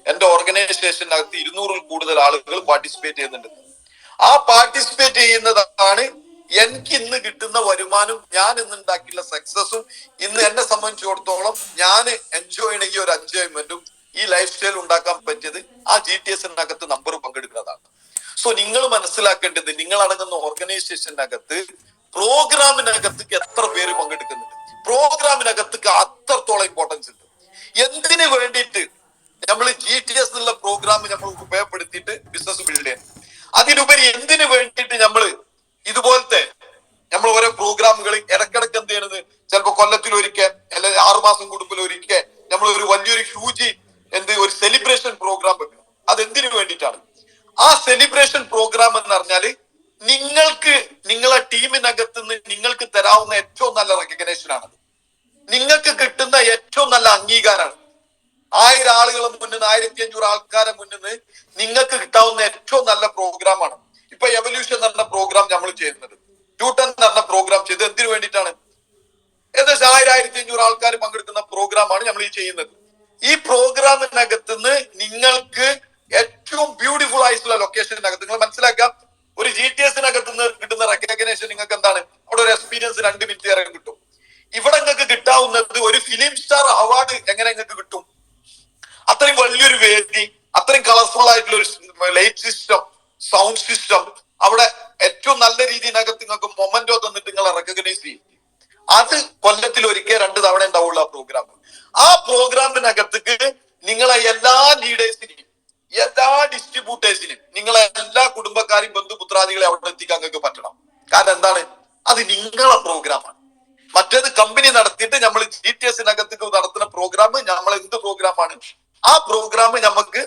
എന്റെ ഓർഗനൈസേഷനകത്ത് 200-ൽ കൂടുതൽ ആളുകൾ പാർട്ടിസിപ്പേറ്റ് ചെയ്യുന്നുണ്ട്. ആ പാർട്ടിസിപ്പേറ്റ് ചെയ്യുന്നതാണ് എനിക്ക് ഇന്ന് കിട്ടുന്ന വരുമാനം, ഞാൻ ഇന്ന് ഉണ്ടാക്കിയുള്ള സക്സസും, ഇന്ന് എന്നെ സംബന്ധിച്ചിടത്തോളം ഞാൻ എൻജോയ് ചെയ്യണ ഈ ഒരു എൻജോയ്മെന്റും ഈ ലൈഫ് സ്റ്റൈൽ ഉണ്ടാക്കാൻ പറ്റിയത് ആ GTSനകത്ത് നമ്പർ പങ്കെടുക്കുന്നതാണ്. സോ നിങ്ങൾ മനസ്സിലാക്കേണ്ടത്, നിങ്ങൾ അടങ്ങുന്ന ഓർഗനൈസേഷനകത്ത് പ്രോഗ്രാമിനകത്ത് എത്ര പേര് പങ്കെടുക്കുന്നുണ്ട്, പ്രോഗ്രാമിനകത്ത് അത്രത്തോളം ഇമ്പോർട്ടൻസ് ഉണ്ട്. എന്തിനു വേണ്ടിയിട്ട് നമ്മൾ GTS എന്നുള്ള പ്രോഗ്രാം നമ്മൾ ഉപയോഗപ്പെടുത്തിയിട്ട് ബിസിനസ് ബിൽഡ് ചെയ്യണം. അതിനുപരി എന്തിനു വേണ്ടിയിട്ട് നമ്മൾ ഇതുപോലത്തെ നമ്മൾ ഓരോ പ്രോഗ്രാമുകൾ ഇടക്കിടക്ക് എന്ത് ചെയ്യണത്, ചിലപ്പോൾ കൊല്ലത്തിൽ ഒരിക്കൽ അല്ലെങ്കിൽ 6 മാസം കൂടുമ്പോൾ ഒരിക്കൽ നമ്മൾ ഒരു വലിയൊരു ഹ്യൂജ് ഒരു സെലിബ്രേഷൻ പ്രോഗ്രാം വെക്കണം. അതെന്തിനു വേണ്ടിയിട്ടാണ്? ആ സെലിബ്രേഷൻ പ്രോഗ്രാം എന്ന് പറഞ്ഞാല് നിങ്ങൾക്ക് നിങ്ങളെ ടീമിനകത്ത് നിന്ന് നിങ്ങൾക്ക് തരാവുന്ന ഏറ്റവും നല്ല റെക്കഗ്നേഷൻ ആണ്, നിങ്ങൾക്ക് കിട്ടുന്ന ഏറ്റവും നല്ല അംഗീകാരമാണ്. 1000 ആളുകളെ മുന്നിൽ, 1500 ആൾക്കാരെ മുന്നിൽ നിങ്ങൾക്ക് കിട്ടാവുന്ന ഏറ്റവും നല്ല പ്രോഗ്രാമാണ്. ഇപ്പൊ എവല്യൂഷൻ എന്ന് പറഞ്ഞ പ്രോഗ്രാം നമ്മൾ ചെയ്യുന്നത്, ട്യൂട്ടൺ എന്ന് പറഞ്ഞ പ്രോഗ്രാം ചെയ്ത് എന്തിനു വേണ്ടിയിട്ടാണ്? ഏകദേശം 1000-1500 ആൾക്കാർ പങ്കെടുക്കുന്ന പ്രോഗ്രാമാണ് നമ്മൾ ഈ ചെയ്യുന്നത്. ഈ പ്രോഗ്രാമിനകത്ത് നിന്ന് നിങ്ങൾക്ക് ഏറ്റവും ബ്യൂട്ടിഫുൾ ആയിട്ടുള്ള ലൊക്കേഷനകത്ത് നിങ്ങൾ മനസ്സിലാക്കാം, ഒരു GTSനകത്ത് നിന്ന് കിട്ടുന്ന റെക്കഗ്നേഷൻ നിങ്ങൾക്ക് എന്താണ്? അവിടെ ഒരു എക്സ്പീരിയൻസ് 2 മിനിറ്റ് വരെ കിട്ടും. ഇവിടെ നിങ്ങൾക്ക് കിട്ടാവുന്നത് ഒരു ഫിലിം സ്റ്റാർ അവാർഡ് എങ്ങനെ നിങ്ങൾക്ക് കിട്ടും? അത്രയും വലിയൊരു വേദി, അത്രയും കളർഫുൾ ആയിട്ടുള്ള ഒരു ലൈറ്റ് സിസ്റ്റം, സൗണ്ട് സിസ്റ്റം, അവിടെ ഏറ്റവും നല്ല രീതിയിനകത്ത് നിങ്ങൾക്ക് മൊമെന്റോ തന്നിട്ട് നിങ്ങളെ റെക്കഗ്നൈസ് ചെയ്യും. അത് കൊല്ലത്തിൽ ഒരിക്കൽ 2 തവണ ഉണ്ടാവുള്ള ആ പ്രോഗ്രാം. ആ പ്രോഗ്രാമിനകത്തേക്ക് നിങ്ങളെ എല്ലാ ലീഡേഴ്സിനെയും, എല്ലാ ഡിസ്ട്രിബ്യൂട്ടേഴ്സിനും, നിങ്ങളെ എല്ലാ കുടുംബക്കാരെയും, ബന്ധുപുത്രാദികളെ അവിടെ എത്തിക്കാൻ നിങ്ങൾക്ക് പറ്റണം. കാരണം എന്താണ്? അത് നിങ്ങളെ പ്രോഗ്രാമാണ്. മറ്റേത് കമ്പനി നടത്തിയിട്ട് നമ്മൾ GTSനകത്തേക്ക് നടത്തുന്ന പ്രോഗ്രാം നമ്മൾ എന്ത് പ്രോഗ്രാമാണ്? ആ പ്രോഗ്രാം നമുക്ക്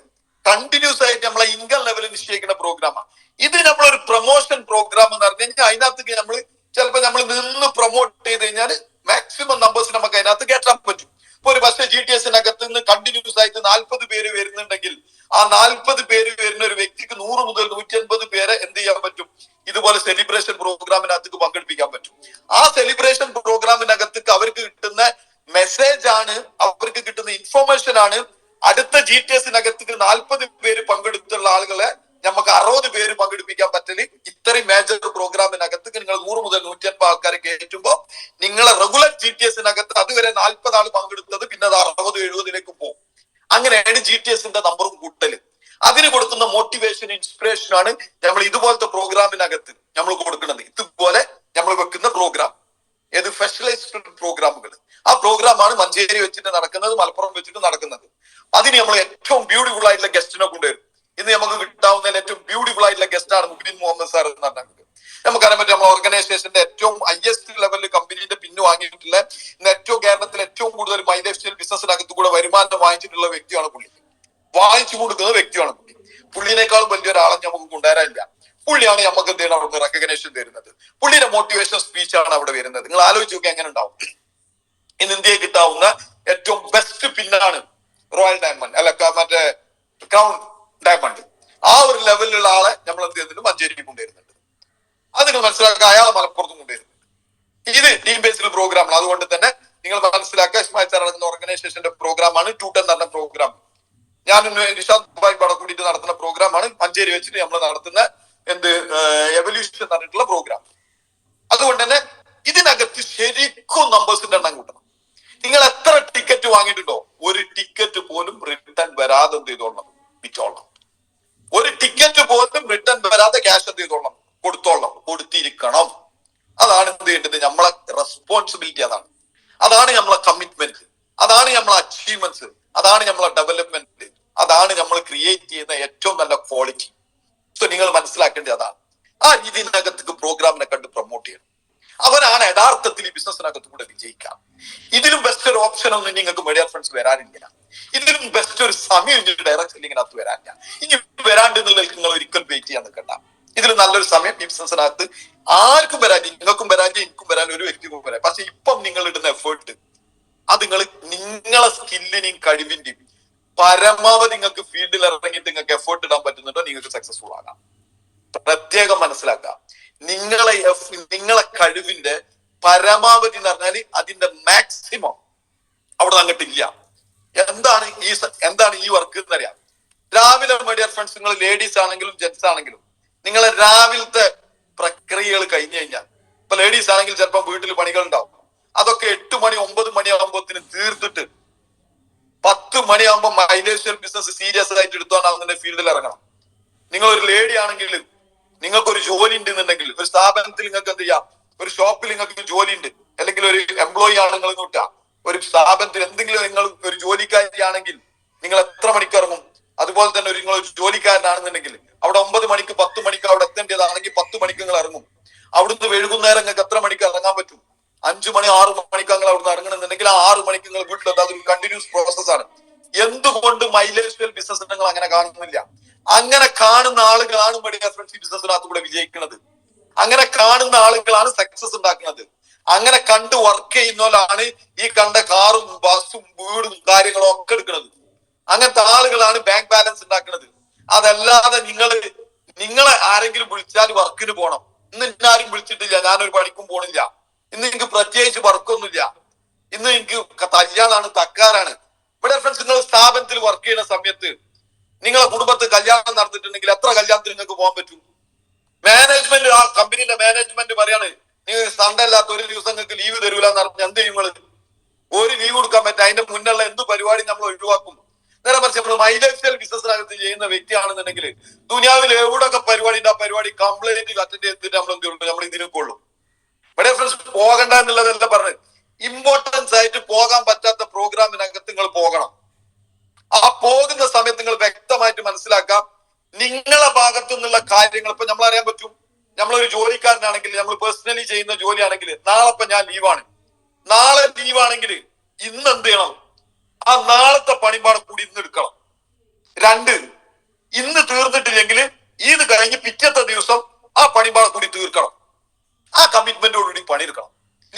കണ്ടിന്യൂസ് ആയിട്ട് നമ്മളെ ഇൻകം ലെവൽ നിശ്ചയിക്കുന്ന പ്രോഗ്രാമാണ്. ഇത് നമ്മളൊരു പ്രൊമോഷൻ പ്രോഗ്രാം എന്ന് പറഞ്ഞു കഴിഞ്ഞാൽ അതിനകത്തേക്ക് നമ്മൾ ചിലപ്പോൾ നമ്മൾ നിന്ന് പ്രൊമോട്ട് ചെയ്ത് കഴിഞ്ഞാൽ മാക്സിമം നമ്പേഴ്സ് നമുക്ക് അതിനകത്ത് കയറ്റാൻ പറ്റും. ഇപ്പൊ ഒരു പക്ഷേ GTSനകത്ത് നിന്ന് കണ്ടിന്യൂസ് ആയിട്ട് 40 പേര് വരുന്നുണ്ടെങ്കിൽ ആ 40 പേര് വരുന്ന ഒരു വ്യക്തിക്ക് 100 മുതൽ 150 പേരെ എന്ത് ചെയ്യാൻ പറ്റും? ഇതുപോലെ സെലിബ്രേഷൻ പ്രോഗ്രാമിനകത്തേക്ക് പങ്കെടുപ്പിക്കാൻ പറ്റും. ആ സെലിബ്രേഷൻ പ്രോഗ്രാമിനകത്തേക്ക് അവർക്ക് കിട്ടുന്ന മെസ്സേജ് ആണ്, അവർക്ക് കിട്ടുന്ന ഇൻഫോർമേഷൻ ആണ് അടുത്ത GTSനകത്തേക്ക് 40 പേര് പങ്കെടുത്തുള്ള ആളുകളെ നമുക്ക് 60 പേര് പങ്കെടുപ്പിക്കാൻ പറ്റല് ഇത്രയും മേജർ പ്രോഗ്രാമിനകത്ത് നിങ്ങൾ 100 മുതൽ 150 ആൾക്കാരെ കയറ്റുമ്പോൾ നിങ്ങളെ റെഗുലർ GTSനകത്ത് അതുവരെ 40 ആൾ പങ്കെടുത്തത് പിന്നെ അത് 60-70 പോകും. അങ്ങനെയാണ് GTSന്റെ നമ്പറും കൂട്ടല്. അതിന് കൊടുക്കുന്ന മോട്ടിവേഷൻ ഇൻസ്പിറേഷൻ ആണ് നമ്മൾ ഇതുപോലത്തെ പ്രോഗ്രാമിനകത്ത് നമ്മൾ കൊടുക്കുന്നത്. ഇതുപോലെ നമ്മൾ വെക്കുന്ന പ്രോഗ്രാം ഏത് സ്പെഷ്യലൈസ്ഡ് പ്രോഗ്രാമുകൾ, ആ പ്രോഗ്രാമാണ് മഞ്ചേരി വെച്ചിട്ട് നടക്കുന്നത്, മലപ്പുറം വെച്ചിട്ട് നടക്കുന്നത്. അതിന് നമ്മൾ ഏറ്റവും ബ്യൂട്ടിഫുൾ ആയിട്ടുള്ള ഗസ്റ്റിനെ കൊണ്ടുവരും. ഇന്ന് നമുക്ക് കിട്ടാവുന്നതിൽ ഏറ്റവും ബ്യൂട്ടിഫുൾ ആയിട്ടുള്ള ഗസ്റ്റ് ആണ് മുബിൻ മുഹമ്മദ് സാർ എന്ന് പറഞ്ഞത്. നമുക്കറിയാൻ പറ്റും നമ്മുടെ ഓർഗനൈസേഷന്റെ ഏറ്റവും ഹയസ്റ്റ് ലെവലിൽ കമ്പനീന്റെ പിന്ന് വാങ്ങിയിട്ടുള്ള, ഇന്ന് ഏറ്റവും കേരളത്തിൽ ഏറ്റവും കൂടുതൽ മൈലൈഫ് ബിസിനസ്സിനകത്ത് കൂടെ വരുമാനം വാങ്ങിച്ചിട്ടുള്ള വ്യക്തിയാണ് പുള്ളി. വാങ്ങിച്ചു കൊടുക്കുന്ന വ്യക്തിയാണ് പുള്ളി. പുള്ളിനേക്കാളും വലിയൊരാളെ നമുക്ക് കൊണ്ടുവരാനില്ല. പുള്ളിയാണ് നമുക്ക് എന്ത് ചെയ്യണം അവിടുന്ന് റെക്കഗ്നേഷൻ തരുന്നത്. പുള്ളിയുടെ മോട്ടിവേഷൻ സ്പീച്ചാണ് അവിടെ വരുന്നത്. നിങ്ങൾ ആലോചിച്ച് നോക്കി എങ്ങനെ ഉണ്ടാവും. ഇന്ന് ഇന്ത്യയിൽ കിട്ടാവുന്ന ഏറ്റവും ബെസ്റ്റ് പിന്നാണ് റോയൽ ഡയമണ്ട്, അല്ല മറ്റേ ക്രൗൺ ഡയമണ്ട്. ആ ഒരു ലെവലിലുള്ള ആളെ നമ്മൾ എന്ത് ചെയ്യുന്നുണ്ട്, മഞ്ചേരി കൊണ്ടുവരുന്നുണ്ട്. അത് നിങ്ങൾ മനസ്സിലാക്കുക, അയാളെ മലപ്പുറത്തും കൊണ്ടുവരുന്നുണ്ട്. ഇത് ടീം ബേസ്ഡ് പ്രോഗ്രാമാണ്. അതുകൊണ്ട് തന്നെ നിങ്ങൾ മനസ്സിലാക്കുക, ഇസ്മായിൽ സാർ നടത്തുന്ന ഓർഗനൈസേഷന്റെ പ്രോഗ്രാമാണ് 210 നടന്ന പ്രോഗ്രാം. ഞാൻ നിഷാദ് ഭായ് പടം കൂടിയിട്ട് നടത്തുന്ന പ്രോഗ്രാമാണ് മഞ്ചേരി വെച്ചിട്ട് നമ്മൾ നടത്തുന്ന എവല്യൂഷൻ പറഞ്ഞിട്ടുള്ള പ്രോഗ്രാം. അതുകൊണ്ട് തന്നെ ഇതിനകത്ത് ശരിക്കും നമ്പേഴ്സിന്റെ എണ്ണം കൂട്ടണം. നിങ്ങൾ എത്ര ടിക്കറ്റ് വാങ്ങിയിട്ടുണ്ടോ, ഒരു ടിക്കറ്റ് പോലും റിട്ടേൺ വരാതെ എന്ത് ചെയ്തോളണം, വിറ്റോളണം. ഒരു ടിക്കറ്റ് പോലും റിട്ടേൺ വരാതെ ക്യാഷ് എന്ത് ചെയ്തോളണം, കൊടുത്തോളണം, കൊടുത്തിരിക്കണം. അതാണ് എന്ത് ചെയ്യേണ്ടത്, നമ്മളെ റെസ്പോൺസിബിലിറ്റി. അതാണ് നമ്മളെ കമ്മിറ്റ്മെന്റ്, അതാണ് നമ്മളെ അച്ചീവ്മെന്റ്സ്, അതാണ് നമ്മളെ ഡെവലപ്മെന്റ്, അതാണ് നമ്മൾ ക്രിയേറ്റ് ചെയ്യുന്ന ഏറ്റവും നല്ല ക്വാളിറ്റി. സോ നിങ്ങൾ മനസ്സിലാക്കേണ്ടത് അതാണ്. ആ രീതിയിനകത്തേക്ക് പ്രോഗ്രാമിനെ കണ്ട് പ്രൊമോട്ട് ചെയ്യണം. അവനാണ് യഥാർത്ഥത്തിൽ ഈ ബിസിനസ്സിനകത്ത് കൂടെ വിജയിക്കാം. ഇതിലും ബെസ്റ്റ് ഒരു ഓപ്ഷൻ ഒന്നും നിങ്ങൾക്ക് മീഡിയ ഫ്രണ്ട്സ് വരാനില്ല. ഇതിലും ബെസ്റ്റ് ഒരു സമയം ഡയറക്റ്റ് സെല്ലിങ്ങിനകത്ത് വരാനില്ല. ഇനി വരാണ്ട് എന്നുള്ളത് നിങ്ങൾ ഒരിക്കലും വെയിറ്റ് ചെയ്യാൻ നിൽക്കണ്ട. ഇതിൽ നല്ലൊരു സമയം ഈ ബിസിനസ്സിനകത്ത് ആർക്കും വരാൻ, നിങ്ങൾക്കും വരാൻ, എനിക്കും വരാൻ, ഒരു വ്യക്തിക്കും വരാൻ. പക്ഷെ ഇപ്പം നിങ്ങൾ ഇടുന്ന എഫേർട്ട് അത് നിങ്ങളെ സ്കില്ലിനെയും കഴിവിന്റെയും പരമാവധി നിങ്ങൾക്ക് ഫീൽഡിൽ ഇറങ്ങിയിട്ട് നിങ്ങൾക്ക് എഫേർട്ട് ഇടാൻ പറ്റുന്നുണ്ടോ, നിങ്ങൾക്ക് സക്സസ്ഫുൾ ആകാം. പ്രത്യേകം മനസ്സിലാക്കാം, നിങ്ങളെ കഴിവിന്റെ പരമാവധി എന്ന് പറഞ്ഞാൽ അതിന്റെ മാക്സിമം അവിടെ അങ്ങോട്ടില്ല. എന്താണ് ഈ വർക്ക് എന്നറിയാം. രാവിലെ മീഡിയ ഫ്രണ്ട്സ്, നിങ്ങൾ ലേഡീസ് ആണെങ്കിലും ജെന്റ്സ് ആണെങ്കിലും, നിങ്ങളെ രാവിലത്തെ പ്രക്രിയകൾ കഴിഞ്ഞു കഴിഞ്ഞാൽ, ഇപ്പൊ ലേഡീസ് ആണെങ്കിൽ ചിലപ്പോൾ വീട്ടിൽ പണികൾ ഉണ്ടാവും. അതൊക്കെ 8 മണി 9 മണിയാകുമ്പോത്തിന് തീർത്തിട്ട് 10 മണിയാകുമ്പോ മൈലേഷ്യൽ ബിസിനസ് സീരിയസ് ആയിട്ട് എടുത്തോണ്ട് ഫീൽഡിൽ ഇറങ്ങണം. നിങ്ങൾ ഒരു ലേഡി ആണെങ്കിൽ, നിങ്ങൾക്ക് ഒരു ജോലി ഉണ്ടെന്നുണ്ടെങ്കിൽ, ഒരു സ്ഥാപനത്തിൽ നിങ്ങൾക്ക് എന്ത് ചെയ്യാം, ഒരു ഷോപ്പിൽ നിങ്ങൾക്ക് ജോലി ഉണ്ട്, അല്ലെങ്കിൽ ഒരു എംപ്ലോയി ആണ് നിങ്ങൾ കൂട്ടാ, ഒരു സ്ഥാപനത്തിൽ എന്തെങ്കിലും നിങ്ങൾ ഒരു ജോലിക്കാരിയാണെങ്കിൽ നിങ്ങൾ എത്ര മണിക്ക് ഇറങ്ങും. അതുപോലെ തന്നെ നിങ്ങൾ ഒരു ജോലിക്കാരനാണെന്നുണ്ടെങ്കിൽ അവിടെ 9 മണിക്ക് 10 മണിക്ക് അവിടെ എത്തേണ്ടതാണെങ്കിൽ 10 മണിക്ക് നിങ്ങൾ ഇറങ്ങും. അവിടുന്ന് വൈകുന്നേരം നിങ്ങൾക്ക് എത്ര മണിക്ക് ഇറങ്ങാൻ പറ്റും? 5 മണി 6 മണിക്ക് നിങ്ങൾ അവിടുന്ന് ഇറങ്ങണമെന്നുണ്ടെങ്കിൽ ആ 6 മണിക്ക് നിങ്ങൾ വീട്ടിലെത്താൻ അതൊരു കണ്ടിന്യൂസ് പ്രോസസ് ആണ്. എന്തുകൊണ്ട് മൈലേജ് ബിസിനസ് നിങ്ങൾ അങ്ങനെ കാണുന്നില്ല? അങ്ങനെ കാണുന്ന ആളുകളാണ് മീഡിയ ഫ്രണ്ട്സ് ബിസിനസ്സിനകത്ത് കൂടെ വിജയിക്കുന്നത്. അങ്ങനെ കാണുന്ന ആളുകളാണ് സക്സസ് ഉണ്ടാക്കുന്നത്. അങ്ങനെ കണ്ട് വർക്ക് ചെയ്യുന്നവരാണ് ഈ കണ്ട കാറും ബസ്സും വീടും കാര്യങ്ങളും ഒക്കെ എടുക്കുന്നത്. അങ്ങനത്തെ ആളുകളാണ് ബാങ്ക് ബാലൻസ് ഉണ്ടാക്കുന്നത്. അതല്ലാതെ നിങ്ങളെ ആരെങ്കിലും വിളിച്ചാൽ വർക്കിന് പോകണം. ഇന്ന് ആരും വിളിച്ചിട്ടില്ല, ഞാനൊരു പണിക്കും പോണില്ല, ഇന്ന് എനിക്ക് പ്രത്യേകിച്ച് വർക്കൊന്നുമില്ല, ഇന്ന് എനിക്ക് കല്യാണമാണ്, തക്കാരാണ്. ഇവിടെ ഫ്രണ്ട്സ്, നിങ്ങൾ സ്ഥാപനത്തിൽ വർക്ക് ചെയ്യുന്ന സമയത്ത് നിങ്ങളെ കുടുംബത്ത് കല്യാണം നടത്തിയിട്ടുണ്ടെങ്കിൽ എത്ര കല്യാണത്തിന് നിങ്ങൾക്ക് പോകാൻ പറ്റും? മാനേജ്മെന്റ്, ആ കമ്പനിയുടെ മാനേജ്മെന്റ് പറയാണ് നിങ്ങൾ സൺഡേ അല്ലാത്ത ഒരു ദിവസം നിങ്ങൾക്ക് ലീവ് തരൂല എന്ന് പറഞ്ഞാൽ എന്ത് ചെയ്യും? ഒരു ലീവ് കൊടുക്കാൻ പറ്റും. അതിന്റെ മുന്നുള്ള എന്ത് പരിപാടി നമ്മൾ ഒഴിവാക്കും. നേരെ മറിച്ച് നമ്മൾ മൈലൈഫ് ബിസിനസ്സിനകത്ത് ചെയ്യുന്ന വ്യക്തിയാണെന്നുണ്ടെങ്കിൽ ദുനിയാവിൽ എവിടെയൊക്കെ പരിപാടി ഉണ്ട്, ആ പരിപാടി കംപ്ലീറ്റ് അറ്റൻഡ് ചെയ്തിട്ട് നമ്മൾ ഇതിന് കൊള്ളും. ഇവിടെ ഫ്രണ്ട്സ്, പോകണ്ട എന്നുള്ളതല്ല പറഞ്ഞത്, ഇമ്പോർട്ടൻസ് ആയിട്ട് പോകാൻ പറ്റാത്ത പ്രോഗ്രാമിനകത്ത് നിങ്ങൾ പോകണം. ആ പോകുന്ന സമയത്ത് നിങ്ങൾ വ്യക്തമായിട്ട് മനസ്സിലാക്കാം നിങ്ങളെ ഭാഗത്തു നിന്നുള്ള കാര്യങ്ങൾ. ഇപ്പൊ നമ്മൾ അറിയാൻ പറ്റും, നമ്മളൊരു ജോലിക്കാരനാണെങ്കിൽ, നമ്മൾ പേഴ്സണലി ചെയ്യുന്ന ജോലിയാണെങ്കിൽ, നാളെ ഇപ്പൊ ഞാൻ ലീവാണ്, നാളെ ലീവാണെങ്കിൽ ഇന്ന് എന്ത് ചെയ്യണം? ആ നാളത്തെ പണിപാടെ കൂടി ഇന്ന് എടുക്കണം. 2, ഇന്ന് തീർന്നിട്ടില്ലെങ്കിൽ ഇത് കഴിഞ്ഞ് പിറ്റത്തെ ദിവസം ആ പണിപാടെ കൂടി തീർക്കണം. ആ കമ്മിറ്റ്മെന്റോടുകൂടി പണിയെടുക്കണം.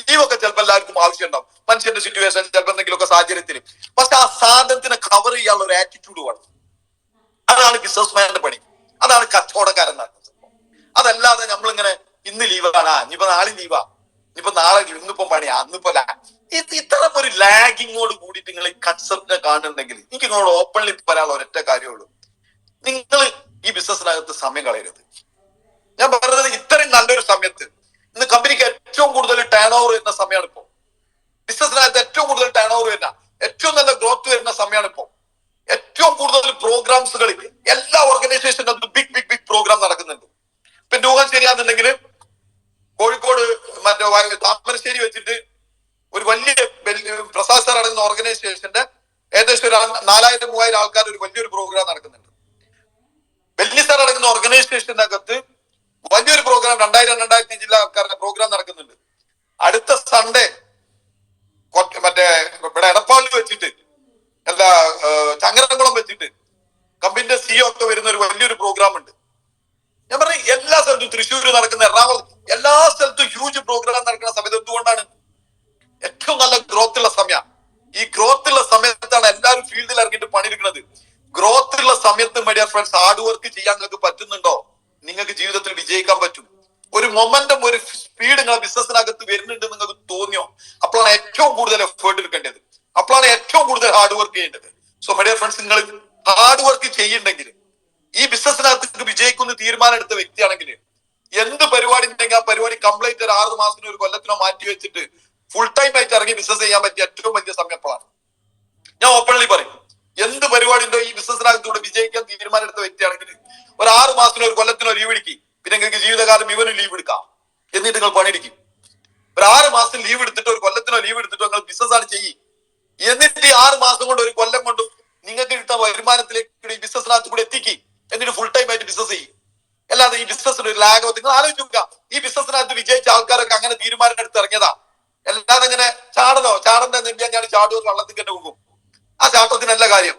ലീവൊക്കെ ചിലപ്പോൾ എല്ലാവർക്കും ആവശ്യം ഉണ്ടാവും, മനുഷ്യന്റെ സിറ്റുവേഷൻ, ചിലപ്പോൾ എന്തെങ്കിലുമൊക്കെ സാഹചര്യത്തിൽ. പക്ഷെ ആ സാധനത്തിനെ കവർ ചെയ്യാനുള്ള ഒരു ആറ്റിറ്റ്യൂഡ് വേണം. അതാണ് ബിസിനസ്മാന്റെ പണി, അതാണ് കച്ചവടക്കാരൻ നടക്കുന്നത്. അതല്ലാതെ നമ്മളിങ്ങനെ ഇന്ന് ലീവാണ്, ഇനിയിപ്പോ നാളെ ലീവാ, ഇനിയിപ്പോ നാളെ ഇന്നിപ്പോ പണിയാ, അന്നിപ്പോ ഇത്തരം ഒരു ലാഗിങ്ങോട് കൂടിയിട്ട് നിങ്ങൾ ഈ കൺസെപ്റ്റിനെ കാണുന്നുണ്ടെങ്കിൽ എനിക്ക് നിങ്ങളോട് ഓപ്പൺലി പറയാനുള്ള ഒരൊറ്റ കാര്യമുള്ളൂ, നിങ്ങൾ ഈ ബിസിനസ്സിനകത്ത് സമയം കളയരുത്. ഞാൻ പറയുന്നത് ഇത്രയും നല്ലൊരു സമയത്ത് ഇന്ന് കമ്പനിക്ക് ഏറ്റവും കൂടുതൽ ടേൺ ഓവർ വരുന്ന സമയമാണ് ഇപ്പോൾ. ബിസിനസ്സിനകത്ത് ഏറ്റവും കൂടുതൽ ടേൺ ഓവർ വരുന്ന, ഏറ്റവും നല്ല ഗ്രോത്ത് വരുന്ന സമയമാണ് ഇപ്പോൾ. ഏറ്റവും കൂടുതൽ പ്രോഗ്രാംസുകൾ എല്ലാ ഓർഗനൈസേഷനും ബിഗ് ബിഗ് ബിഗ് പ്രോഗ്രാം നടക്കുന്നുണ്ട്. ഇപ്പൊ രൂപം ശരിയാണെന്നുണ്ടെങ്കിൽ കോഴിക്കോട് മറ്റേ താമരശ്ശേരി വെച്ചിട്ട് ഒരു വലിയ പ്രസാദ് സാർ അടങ്ങുന്ന ഓർഗനൈസേഷന്റെ ഏകദേശം ഒരു 4000-3000 ആൾക്കാർ ഒരു വലിയൊരു പ്രോഗ്രാം നടക്കുന്നുണ്ട്. വെല്ലി സാർ അടങ്ങുന്ന ഓർഗനൈസേഷനകത്ത് വലിയൊരു പ്രോഗ്രാം 2000-2500 ആൾക്കാരുടെ പ്രോഗ്രാം നടക്കുന്നുണ്ട്. അടുത്ത സൺഡേ മറ്റേ ഇവിടെ എടപ്പാളിൽ വെച്ചിട്ട് എന്താ ചങ്ങരംകുളം വെച്ചിട്ട് കമ്പനിന്റെ സിഇഒ ഒക്കെ വരുന്ന ഒരു വലിയൊരു പ്രോഗ്രാം ഉണ്ട്. ഞാൻ പറഞ്ഞു എല്ലാ സ്ഥലത്തും, തൃശ്ശൂർ നടക്കുന്ന, എറണാകുളം, എല്ലാ സ്ഥലത്തും ഹ്യൂജ് പ്രോഗ്രാം നടക്കുന്ന സമയത്ത് എന്തുകൊണ്ടാണ്? ഏറ്റവും നല്ല ഗ്രോത്ത് ഉള്ള സമയം. ഈ ഗ്രോത്ത് ഉള്ള സമയത്താണ് എല്ലാവരും ഫീൽഡിൽ ഇറങ്ങിയിട്ട് പണിയെടുക്കുന്നത്. ഗ്രോത്ത് ഉള്ള സമയത്ത് my dear friends hard work ചെയ്യാൻ നിങ്ങൾക്ക് പറ്റുന്നുണ്ടോ, നിങ്ങൾക്ക് ജീവിതത്തിൽ വിജയിക്കാൻ പറ്റും. ഒരു മൊമെന്റം, ഒരു സ്പീഡ് നിങ്ങളെ ബിസിനസ്സിനകത്ത് വരുന്നുണ്ട് നിങ്ങൾക്ക് തോന്നിയോ, അപ്പോഴാണ് ഏറ്റവും കൂടുതൽ എഫേർട്ട് എടുക്കേണ്ടത്, അപ്പോഴാണ് ഏറ്റവും കൂടുതൽ ഹാർഡ് വർക്ക് ചെയ്യേണ്ടത്. സോ മൈ ഡിയർ ഫ്രണ്ട്സ്, നിങ്ങൾ ഹാർഡ് വർക്ക് ചെയ്യുന്നുണ്ടെങ്കിൽ, ഈ ബിസിനസ്സിനകത്ത് വിജയിക്കുന്ന തീരുമാനം എടുത്ത വ്യക്തിയാണെങ്കിൽ, എന്ത് പരിപാടി ഉണ്ടെങ്കിൽ ആ പരിപാടി കംപ്ലീറ്റ് ഒരു 6 മാസത്തിനോ ഒരു കൊല്ലത്തിനോ മാറ്റി വെച്ചിട്ട് ഫുൾ ടൈം ആയിട്ട് ഇറങ്ങി ബിസിനസ് ചെയ്യാൻ പറ്റിയ ഏറ്റവും വലിയ സമയം എപ്പോഴാണ്? ഞാൻ ഓപ്പൺലി പറയും, എന്ത് പരിപാടി ഉണ്ടോ ഈ ബിസിനസ്സിനകത്തൂടെ വിജയിക്കാൻ തീരുമാനം എടുത്ത വ്യക്തിയാണെങ്കിൽ ഒരു 6 മാസത്തിനോ ഒരു കൊല്ലത്തിനോ ലീവ് എടുക്കും. പിന്നെ നിങ്ങൾക്ക് ജീവിതകാലം ഇവനും ലീവ് എടുക്കാം, എന്നിട്ട് നിങ്ങൾ പണിയെടുക്കും. ഒരു 6 മാസം ലീവ് എടുത്തിട്ടോ ഒരു കൊല്ലത്തിനോ ലീവ് എടുത്തിട്ടോ നിങ്ങൾ ബിസിനസ് ആണ് ചെയ്യും. എന്നിട്ട് ഈ 6 മാസം കൊണ്ട്, ഒരു കൊല്ലം കൊണ്ടും നിങ്ങൾക്ക് കിട്ടുന്ന വരുമാനത്തിലേക്ക് ഈ ബിസിനസ്സിനകത്ത് കൂടെ എത്തിക്കും. എന്നിട്ട് ഫുൾ ടൈം ആയിട്ട് ബിസിനസ് ചെയ്യും. അല്ലാതെ ഈ ബിസിനസ്സിന് ഒരു ലാഗ്. നിങ്ങൾ ആലോചിച്ച് നോക്കുക, ഈ ബിസിനസ്സിനകത്ത് വിജയിച്ച ആൾക്കാരൊക്കെ അങ്ങനെ തീരുമാനം എടുത്ത് ഇറങ്ങിയതാ. അല്ലാതെ ഇങ്ങനെ ചാടന്റെ നെല്ലിയാൻ ഞാൻ ചാടുക വള്ളത്തിൽ തന്നെ പോകും. ആ ചാട്ടത്തിനല്ല കാര്യം.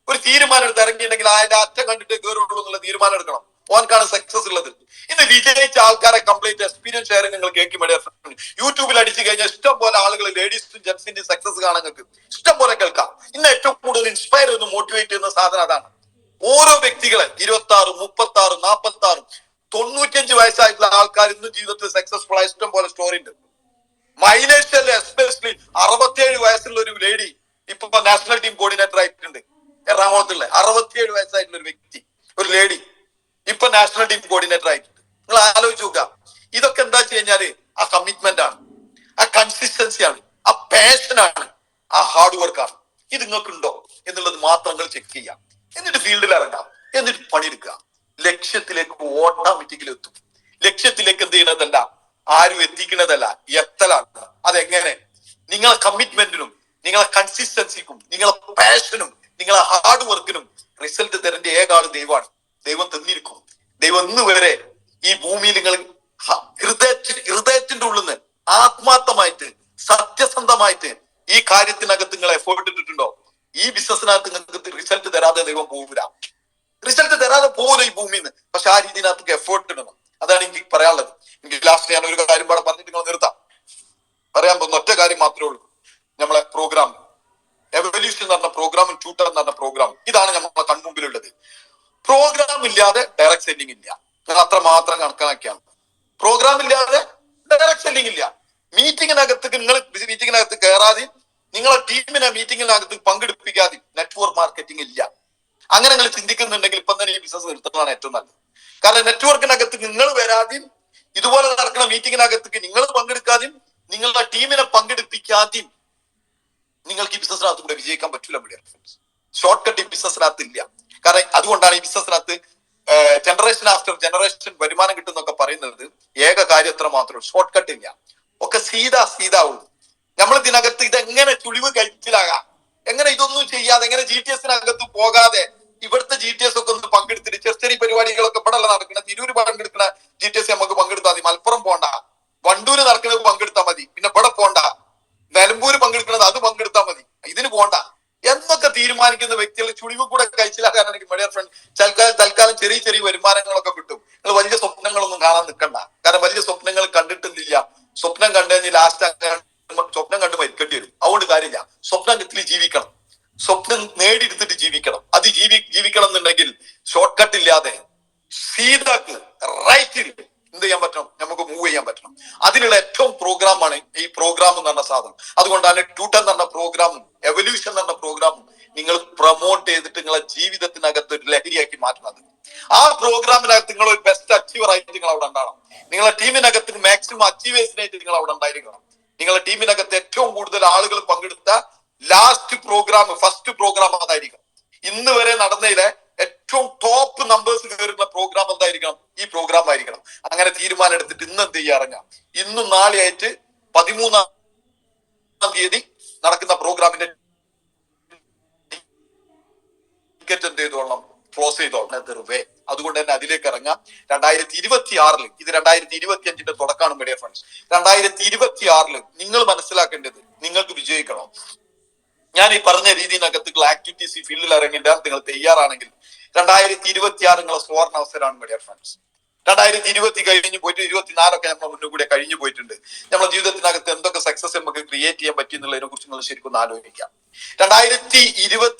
ഒരു തീരുമാനം എടുത്ത് ഇറങ്ങിയിട്ടുണ്ടെങ്കിൽ അതിന്റെ അറ്റം കണ്ടിട്ട് കയറുള്ളൂ എന്നുള്ള തീരുമാനം എടുക്കണം. ഓൻക്കാണ് സക്സസ് ഉള്ളത്. ഇന്ന് വിജയിച്ച ആൾക്കാരെ കംപ്ലീറ്റ് എക്സ്പീരിയൻസ് ഷെയറിംഗ് നിങ്ങൾ കേൾക്കും. യൂട്യൂബിൽ അടിച്ചു കഴിഞ്ഞാൽ ഇഷ്ടം പോലെ ആളുകൾ, ലേഡീസും ജെന്റ്സിന്റെയും സക്സസ് കാണാൻ നിങ്ങൾക്ക് ഇഷ്ടം പോലെ കേൾക്കാം. ഇന്ന് ഏറ്റവും കൂടുതൽ ഇൻസ്പയർ ചെയ്ത് മോട്ടിവേറ്റ് ചെയ്യുന്ന സാധനം അതാണ്. ഓരോ വ്യക്തികളെ 26, 36, 46, 95 വയസ്സായിട്ടുള്ള ആൾക്കാർ ഇന്നും ജീവിതത്തിൽ സക്സസ്ഫുൾ ആയ ഇഷ്ടം പോലെ സ്റ്റോറി ഉണ്ട്. മൈലേഷ്യയിലെ എസ്പെഷ്യലി 67 വയസ്സുള്ള ഒരു ലേഡി ഇപ്പൊ നാഷണൽ ടീം കോർഡിനേറ്റർ ആയിട്ടുണ്ട്. എറണാകുളത്തുള്ള 67 വയസ്സായിട്ടുള്ള ഒരു വ്യക്തി, ഒരു ലേഡി ഇപ്പൊ നാഷണൽ ടീം കോർഡിനേറ്റർ ആയിട്ടുണ്ട്. നിങ്ങൾ ആലോചിച്ച് നോക്കുക. ഇതൊക്കെ എന്താ വെച്ച് കഴിഞ്ഞാല് ആ കമ്മിറ്റ്മെന്റ് ആണ്, ആ കൺസിസ്റ്റൻസി ആണ്, ആ പാഷനാണ്, ആ ഹാർഡ് വർക്കാണ്. ഇത് നിങ്ങൾക്കുണ്ടോ എന്നുള്ളത് മാത്രം നിങ്ങൾ ചെക്ക് ചെയ്യാം. എന്നിട്ട് ഫീൽഡിൽ ഇറങ്ങാം, എന്നിട്ട് പണിയെടുക്കുക. ലക്ഷ്യത്തിലേക്ക് ഓട്ടോമാറ്റിക്കലി എത്തും. ലക്ഷ്യത്തിലേക്ക് എന്ത് ചെയ്യണതല്ല, ആരും എത്തിക്കുന്നതല്ല, എത്തലാണ്. അതെങ്ങനെ? നിങ്ങളെ കമ്മിറ്റ്മെന്റിനും നിങ്ങളെ കൺസിസ്റ്റൻസിക്കും നിങ്ങളെ പാഷനും നിങ്ങളെ ഹാർഡ് വർക്കിനും റിസൾട്ട് തരേണ്ട ഏകാള് ദൈവമാണ്. ദൈവം തന്നിരിക്കും. ദൈവം ഇന്ന് വരെ ഈ ഭൂമിയിൽ നിങ്ങൾ ഹൃദയത്തിന്റെ ഉള്ളിൽ നിന്ന് ആത്മാർത്ഥമായിട്ട് സത്യസന്ധമായിട്ട് ഈ കാര്യത്തിനകത്ത് നിങ്ങൾ എഫേർട്ട് ഇട്ടിട്ടുണ്ടോ? ഈ ബിസിനസ്സിനകത്ത് നിങ്ങൾക്ക് റിസൾട്ട് തരാതെ ദൈവം പോകില്ല. റിസൾട്ട് തരാതെ പോകില്ല ഈ ഭൂമിയിൽ നിന്ന്. പക്ഷെ ആ രീതിയിനകത്ത് എഫേർട്ട് ഇടണം. അതാണ് എനിക്ക് പറയാനുള്ളത്. എനിക്ക് ലാസ്റ്റ് ഞാൻ ഒരു കാര്യം പാടെ പറഞ്ഞിട്ട് നിങ്ങൾ നിർത്താം. പറയാൻ പോകുന്ന ഒറ്റ കാര്യം മാത്രമേ ഉള്ളൂ. നമ്മളെ പ്രോഗ്രാം എവല്യൂഷൻ എന്ന് പറഞ്ഞ പ്രോഗ്രാമും ട്യൂട്ടർ എന്ന് പറഞ്ഞ പ്രോഗ്രാം, ഇതാണ് നമ്മളെ കൺമുമ്പിലുള്ളത്. പ്രോഗ്രാം ഇല്ലാതെ ഡയറക്ട് സെല്ലിംഗ് ഇല്ല. ഞാൻ അത്ര മാത്രം കണക്കാക്കിയാണ്. പ്രോഗ്രാം ഇല്ലാതെ ഡയറക്ട് സെല്ലിംഗ് ഇല്ല. മീറ്റിങ്ങിനകത്ത് നിങ്ങൾ മീറ്റിങ്ങിനകത്ത് കയറാതെ, നിങ്ങളെ ടീമിനെ മീറ്റിങ്ങിനകത്ത് പങ്കെടുപ്പിക്കാതെ നെറ്റ്വർക്ക് മാർക്കറ്റിംഗ് ഇല്ല. അങ്ങനെ നിങ്ങൾ ചിന്തിക്കുന്നുണ്ടെങ്കിൽ ഇപ്പം തന്നെ ഈ ബിസിനസ് നിർത്തുന്നതാണ് ഏറ്റവും നല്ലത്. കാരണം നെറ്റ്വർക്കിനകത്ത് നിങ്ങൾ വരാതെയും ഇതുപോലെ നടക്കുന്ന മീറ്റിങ്ങിനകത്ത് നിങ്ങൾ പങ്കെടുക്കാതെയും നിങ്ങളുടെ ടീമിനെ പങ്കെടുപ്പിക്കാതെയും നിങ്ങൾക്ക് ഈ ബിസിനസ്സിനകത്ത് കൂടെ വിജയിക്കാൻ പറ്റില്ല. ഷോർട്ട് കട്ട് ഈ ബിസിനസ്സിനകത്ത് ഇല്ല. കാരണം അതുകൊണ്ടാണ് ഈ ബിസിനസ്സിനകത്ത് ജനറേഷൻ ആഫ്റ്റർ ജനറേഷൻ വരുമാനം കിട്ടുന്നൊക്കെ പറയുന്നത്. ഏക കാര്യം എത്ര മാത്രമേ, ഷോർട്ട് കട്ട് ഇല്ല. ഒക്കെ സീതാവുള്ളൂ. നമ്മൾ ഇതിനകത്ത് ഇതെങ്ങനെ ചുളിവ് കഴിച്ചിലാകാം, എങ്ങനെ ഇതൊന്നും ചെയ്യാതെ, എങ്ങനെ GTS-നകത്ത് പോകാതെ ഇവിടുത്തെ GTS ഒക്കെ ഒന്ന് പങ്കെടുത്തിട്ട് ചെറിയ പരിപാടികളൊക്കെ ഇവിടെ നടക്കുന്ന തിരൂര് പങ്കെടുക്കുന്ന GTS നമുക്ക് പങ്കെടുത്താൽ മതി. മലപ്പുറം പോണ്ട, വണ്ടൂര് നടക്കുന്നത് പങ്കെടുത്താൽ മതി. പിന്നെ ഇവിടെ പോണ്ട, നിലമ്പൂര് പങ്കെടുക്കുന്നത് അത് പങ്കെടുത്താൽ മതി, ഇതിന് പോണ്ട എന്നൊക്കെ തീരുമാനിക്കുന്ന വ്യക്തികൾ ചുളിവ് കൂടെ കഴിച്ചിലാക്കാനാണെങ്കിൽ മൈ ഡിയർ ഫ്രണ്ട് തൽക്കാലം ചെറിയ വരുമാനങ്ങളൊക്കെ കിട്ടും. നിങ്ങൾ വലിയ സ്വപ്നങ്ങളൊന്നും കാണാൻ നിൽക്കണ്ട. കാരണം വലിയ സ്വപ്നങ്ങൾ കണ്ടിട്ടില്ല. സ്വപ്നം കണ്ടു കഴിഞ്ഞാൽ ലാസ്റ്റ് സ്വപ്നം കണ്ട് മരിക്കേണ്ടി വരും. അതുകൊണ്ട് കാര്യമില്ല. സ്വപ്നത്തിൽ ജീവിക്കണം, സ്വപ്നം നേടിയെടുത്തിട്ട് ജീവിക്കണം. അത് ജീവിക്കണം എന്നുണ്ടെങ്കിൽ ഷോർട്ട് കട്ട് ഇല്ലാതെ സീതാക്ക് റൈറ്റിൽ എന്ത് ചെയ്യാൻ പറ്റണം, നമുക്ക് മൂവ് ചെയ്യാൻ പറ്റണം. അതിനുള്ള ഏറ്റവും പ്രോഗ്രാമാണ് ഈ പ്രോഗ്രാം എന്ന് പറഞ്ഞ സാധനം. അതുകൊണ്ടാണ് ട്യൂട്ടർ എന്ന് പറഞ്ഞ പ്രോഗ്രാമും എവല്യൂഷൻ എന്ന് പറഞ്ഞ പ്രോഗ്രാമും നിങ്ങൾ പ്രൊമോട്ട് ചെയ്തിട്ട് നിങ്ങളെ ജീവിതത്തിനകത്ത് ഒരു ലഹരിയാക്കി മാറ്റുന്നത്. ആ പ്രോഗ്രാമിനകത്ത് നിങ്ങൾ ഒരു ബെസ്റ്റ് അച്ചീവർ ആയിട്ട് നിങ്ങൾ അവിടെ ഉണ്ടാകണം. നിങ്ങളെ ടീമിനകത്ത് മാക്സിമം അച്ചീവേഴ്സിനായിട്ട് നിങ്ങൾ അവിടെ ഉണ്ടായിരിക്കണം. നിങ്ങളുടെ ടീമിനകത്ത് ഏറ്റവും കൂടുതൽ ആളുകൾ പങ്കെടുത്ത ലാസ്റ്റ് പ്രോഗ്രാം, ഫസ്റ്റ് പ്രോഗ്രാം അതായിരിക്കണം. ഇന്ന് വരെ നടന്നതിലെ ഏറ്റവും ടോപ്പ് നമ്പേഴ്സ് കയറുന്ന പ്രോഗ്രാം എന്തായിരിക്കണം? ഈ പ്രോഗ്രാം ആയിരിക്കണം. അങ്ങനെ തീരുമാനം എടുത്തിട്ട് ഇന്ന് എന്ത് ചെയ്യാറിഞ്ഞാൽ ഇന്നും നാളെയായിട്ട് 13-ാം തീയതി നടക്കുന്ന പ്രോഗ്രാമിന്റെ ടിക്കറ്റ് എന്ത് ചെയ്തോളണം? ക്ലോസ് ചെയ്തോളണം. അതുകൊണ്ട് തന്നെ അതിലേക്ക് ഇറങ്ങാം. 2026 ഇത് 2025 തുടക്കമാണ് മീഡിയ ഫ്രണ്ട്സ്. 2026 നിങ്ങൾ മനസ്സിലാക്കേണ്ടത്, നിങ്ങൾക്ക് വിജയിക്കണോ? ഞാൻ ഈ പറഞ്ഞ രീതിയിനകത്ത് ആക്ടിവിറ്റീസ് ഈ ഫീൽഡിൽ ഇറങ്ങിയിട്ട് നിങ്ങൾ തയ്യാറാണെങ്കിൽ 2026 നിങ്ങളെ സുവർണ അവസരമാണ് മീഡിയ ഫ്രണ്ട്സ്. 2020 കഴിഞ്ഞു പോയിട്ട് 24 നമ്മൾ മുന്നേ കൂടെ കഴിഞ്ഞു പോയിട്ടുണ്ട്. നമ്മുടെ ജീവിതത്തിനകത്ത് എന്തൊക്കെ സക്സസ് നമുക്ക് ക്രിയേറ്റ് ചെയ്യാൻ പറ്റി എന്നുള്ളതിനെ കുറിച്ച് നിങ്ങൾ ശരിക്കും ഒന്ന് ആലോചിക്കാം. 2025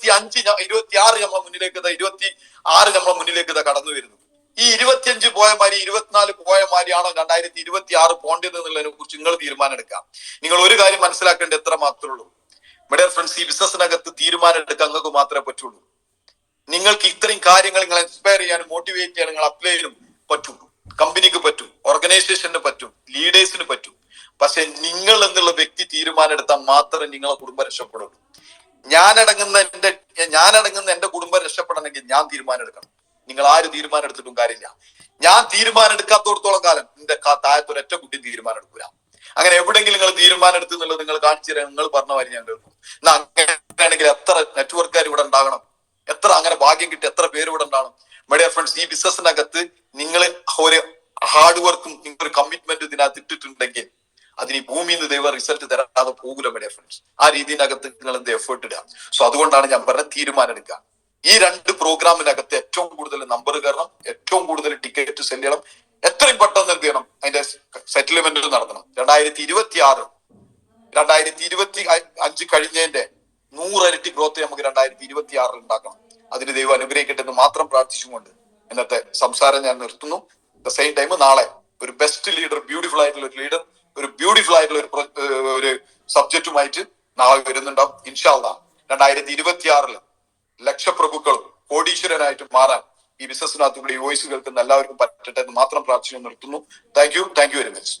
26 നമ്മളെ മുന്നിലേക്ക് 26 നമ്മളെ മുന്നിലേക്ക് കടന്നു വരുന്നു. ഈ 25 പോയ മാതിരി 24 പോയ മാതിരിയാണോ 2026 പോണ്ടത് എന്നുള്ളതിനെ കുറിച്ച് നിങ്ങൾ തീരുമാനം എടുക്കാം. നിങ്ങൾ ഒരു കാര്യം മനസ്സിലാക്കേണ്ടത് എത്ര മാത്രമേ ഉള്ളൂ മൈ ഫ്രണ്ട്സ്, ഈ ബിസിനസ്സിനകത്ത് തീരുമാനം എടുക്കാൻ നിങ്ങൾക്ക് മാത്രമേ പറ്റുള്ളൂ. നിങ്ങൾക്ക് ഇത്രയും കാര്യങ്ങൾ നിങ്ങൾ ഇൻസ്പയർ ചെയ്യാനും മോട്ടിവേറ്റ് ചെയ്യാനും നിങ്ങൾ അപ്ലൈ ചെയ്യാനും പറ്റുള്ളൂ. കമ്പനിക്ക് പറ്റും, ഓർഗനൈസേഷന് പറ്റും, ലീഡേഴ്സിന് പറ്റും. പക്ഷെ നിങ്ങൾ എന്നുള്ള വ്യക്തി തീരുമാനം എടുത്താൽ മാത്രമേ നിങ്ങളെ കുടുംബം രക്ഷപ്പെടുള്ളൂ. ഞാനടങ്ങുന്ന എന്റെ കുടുംബം രക്ഷപ്പെടണമെങ്കിൽ ഞാൻ തീരുമാനം എടുക്കണം. നിങ്ങൾ ആര് തീരുമാനം എടുത്തിട്ടും കാര്യമില്ല. ഞാൻ തീരുമാനം എടുക്കാത്തോടത്തോളം കാലം എന്റെ താഴത്തൊരൊറ്റ കുട്ടി തീരുമാനം എടുക്കൂല. അങ്ങനെ എവിടെയെങ്കിലും നിങ്ങൾ തീരുമാനം എടുത്തു എന്നുള്ളത് നിങ്ങൾ കാണിച്ചു തരാൻ നിങ്ങൾ പറഞ്ഞ മാതിരി ഞാൻ കേൾക്കും. എന്നാ അങ്ങനെയാണെങ്കിൽ എത്ര നെറ്റ്വർക്കുകാർ ഇവിടെ ഉണ്ടാകണം, എത്ര അങ്ങനെ ഭാഗ്യം കിട്ടി എത്ര പേര് ഇവിടെ ഉണ്ടാകണം. മൈ ഫ്രണ്ട്സ്, ഈ ബിസിനസ്സിനകത്ത് നിങ്ങൾ ഒരു ഹാർഡ് വർക്കും ഒരു കമ്മിറ്റ്മെന്റ് ഇതിനകത്ത് ഇട്ടിട്ടുണ്ടെങ്കിൽ അതിന് ഈ ഭൂമിയിൽ നിന്ന് ദൈവം റിസൾട്ട് തരാതെ പോകൂല മൈ ഫ്രണ്ട്സ്. ആ രീതിയിനകത്ത് നിങ്ങൾ എന്ത് എഫേർട്ട് ഇടുക. സോ അതുകൊണ്ടാണ് ഞാൻ പറഞ്ഞ തീരുമാനം എടുക്കുക. ഈ 2 പ്രോഗ്രാമിനകത്ത് ഏറ്റവും കൂടുതൽ നമ്പർ കയറണം, ഏറ്റവും കൂടുതൽ ടിക്കറ്റ് സെല് ചെയ്യണം, എത്രയും പെട്ടെന്ന് എന്ത് ചെയ്യണം, അതിന്റെ സെറ്റിൽമെന്റ് നടത്തണം. 2026 2025 കഴിഞ്ഞതിന്റെ 100 ഇരട്ടി ഗ്രോത്ത് നമുക്ക് 2026 ഉണ്ടാക്കണം. അതിന് ദൈവം അനുഗ്രഹിക്കട്ടെ എന്ന് മാത്രം പ്രാർത്ഥിച്ചുകൊണ്ട് ഇന്നത്തെ സംസാരം ഞാൻ നിർത്തുന്നു. ദ സെയിം ടൈം നാളെ ഒരു ബെസ്റ്റ് ലീഡർ, ബ്യൂട്ടിഫുൾ ആയിട്ടുള്ള ഒരു ലീഡർ, ഒരു ബ്യൂട്ടിഫുൾ ആയിട്ടുള്ള ഒരു സബ്ജക്റ്റുമായിട്ട് നാളെ വരുന്നുണ്ടാവും. ഇൻഷാ അല്ലാഹ് 2026 ലക്ഷപ്രഭുക്കളും കോടീശ്വരനായിട്ട് മാറാൻ ഈ ബിസിനസ്സിനകത്ത് കൂടി ഈ വോയിസ് കേൾക്കുന്ന എല്ലാവർക്കും പറ്റട്ടെ എന്ന് മാത്രം പ്രാർത്ഥിച്ചു നിർത്തുന്നു. Thank you very much.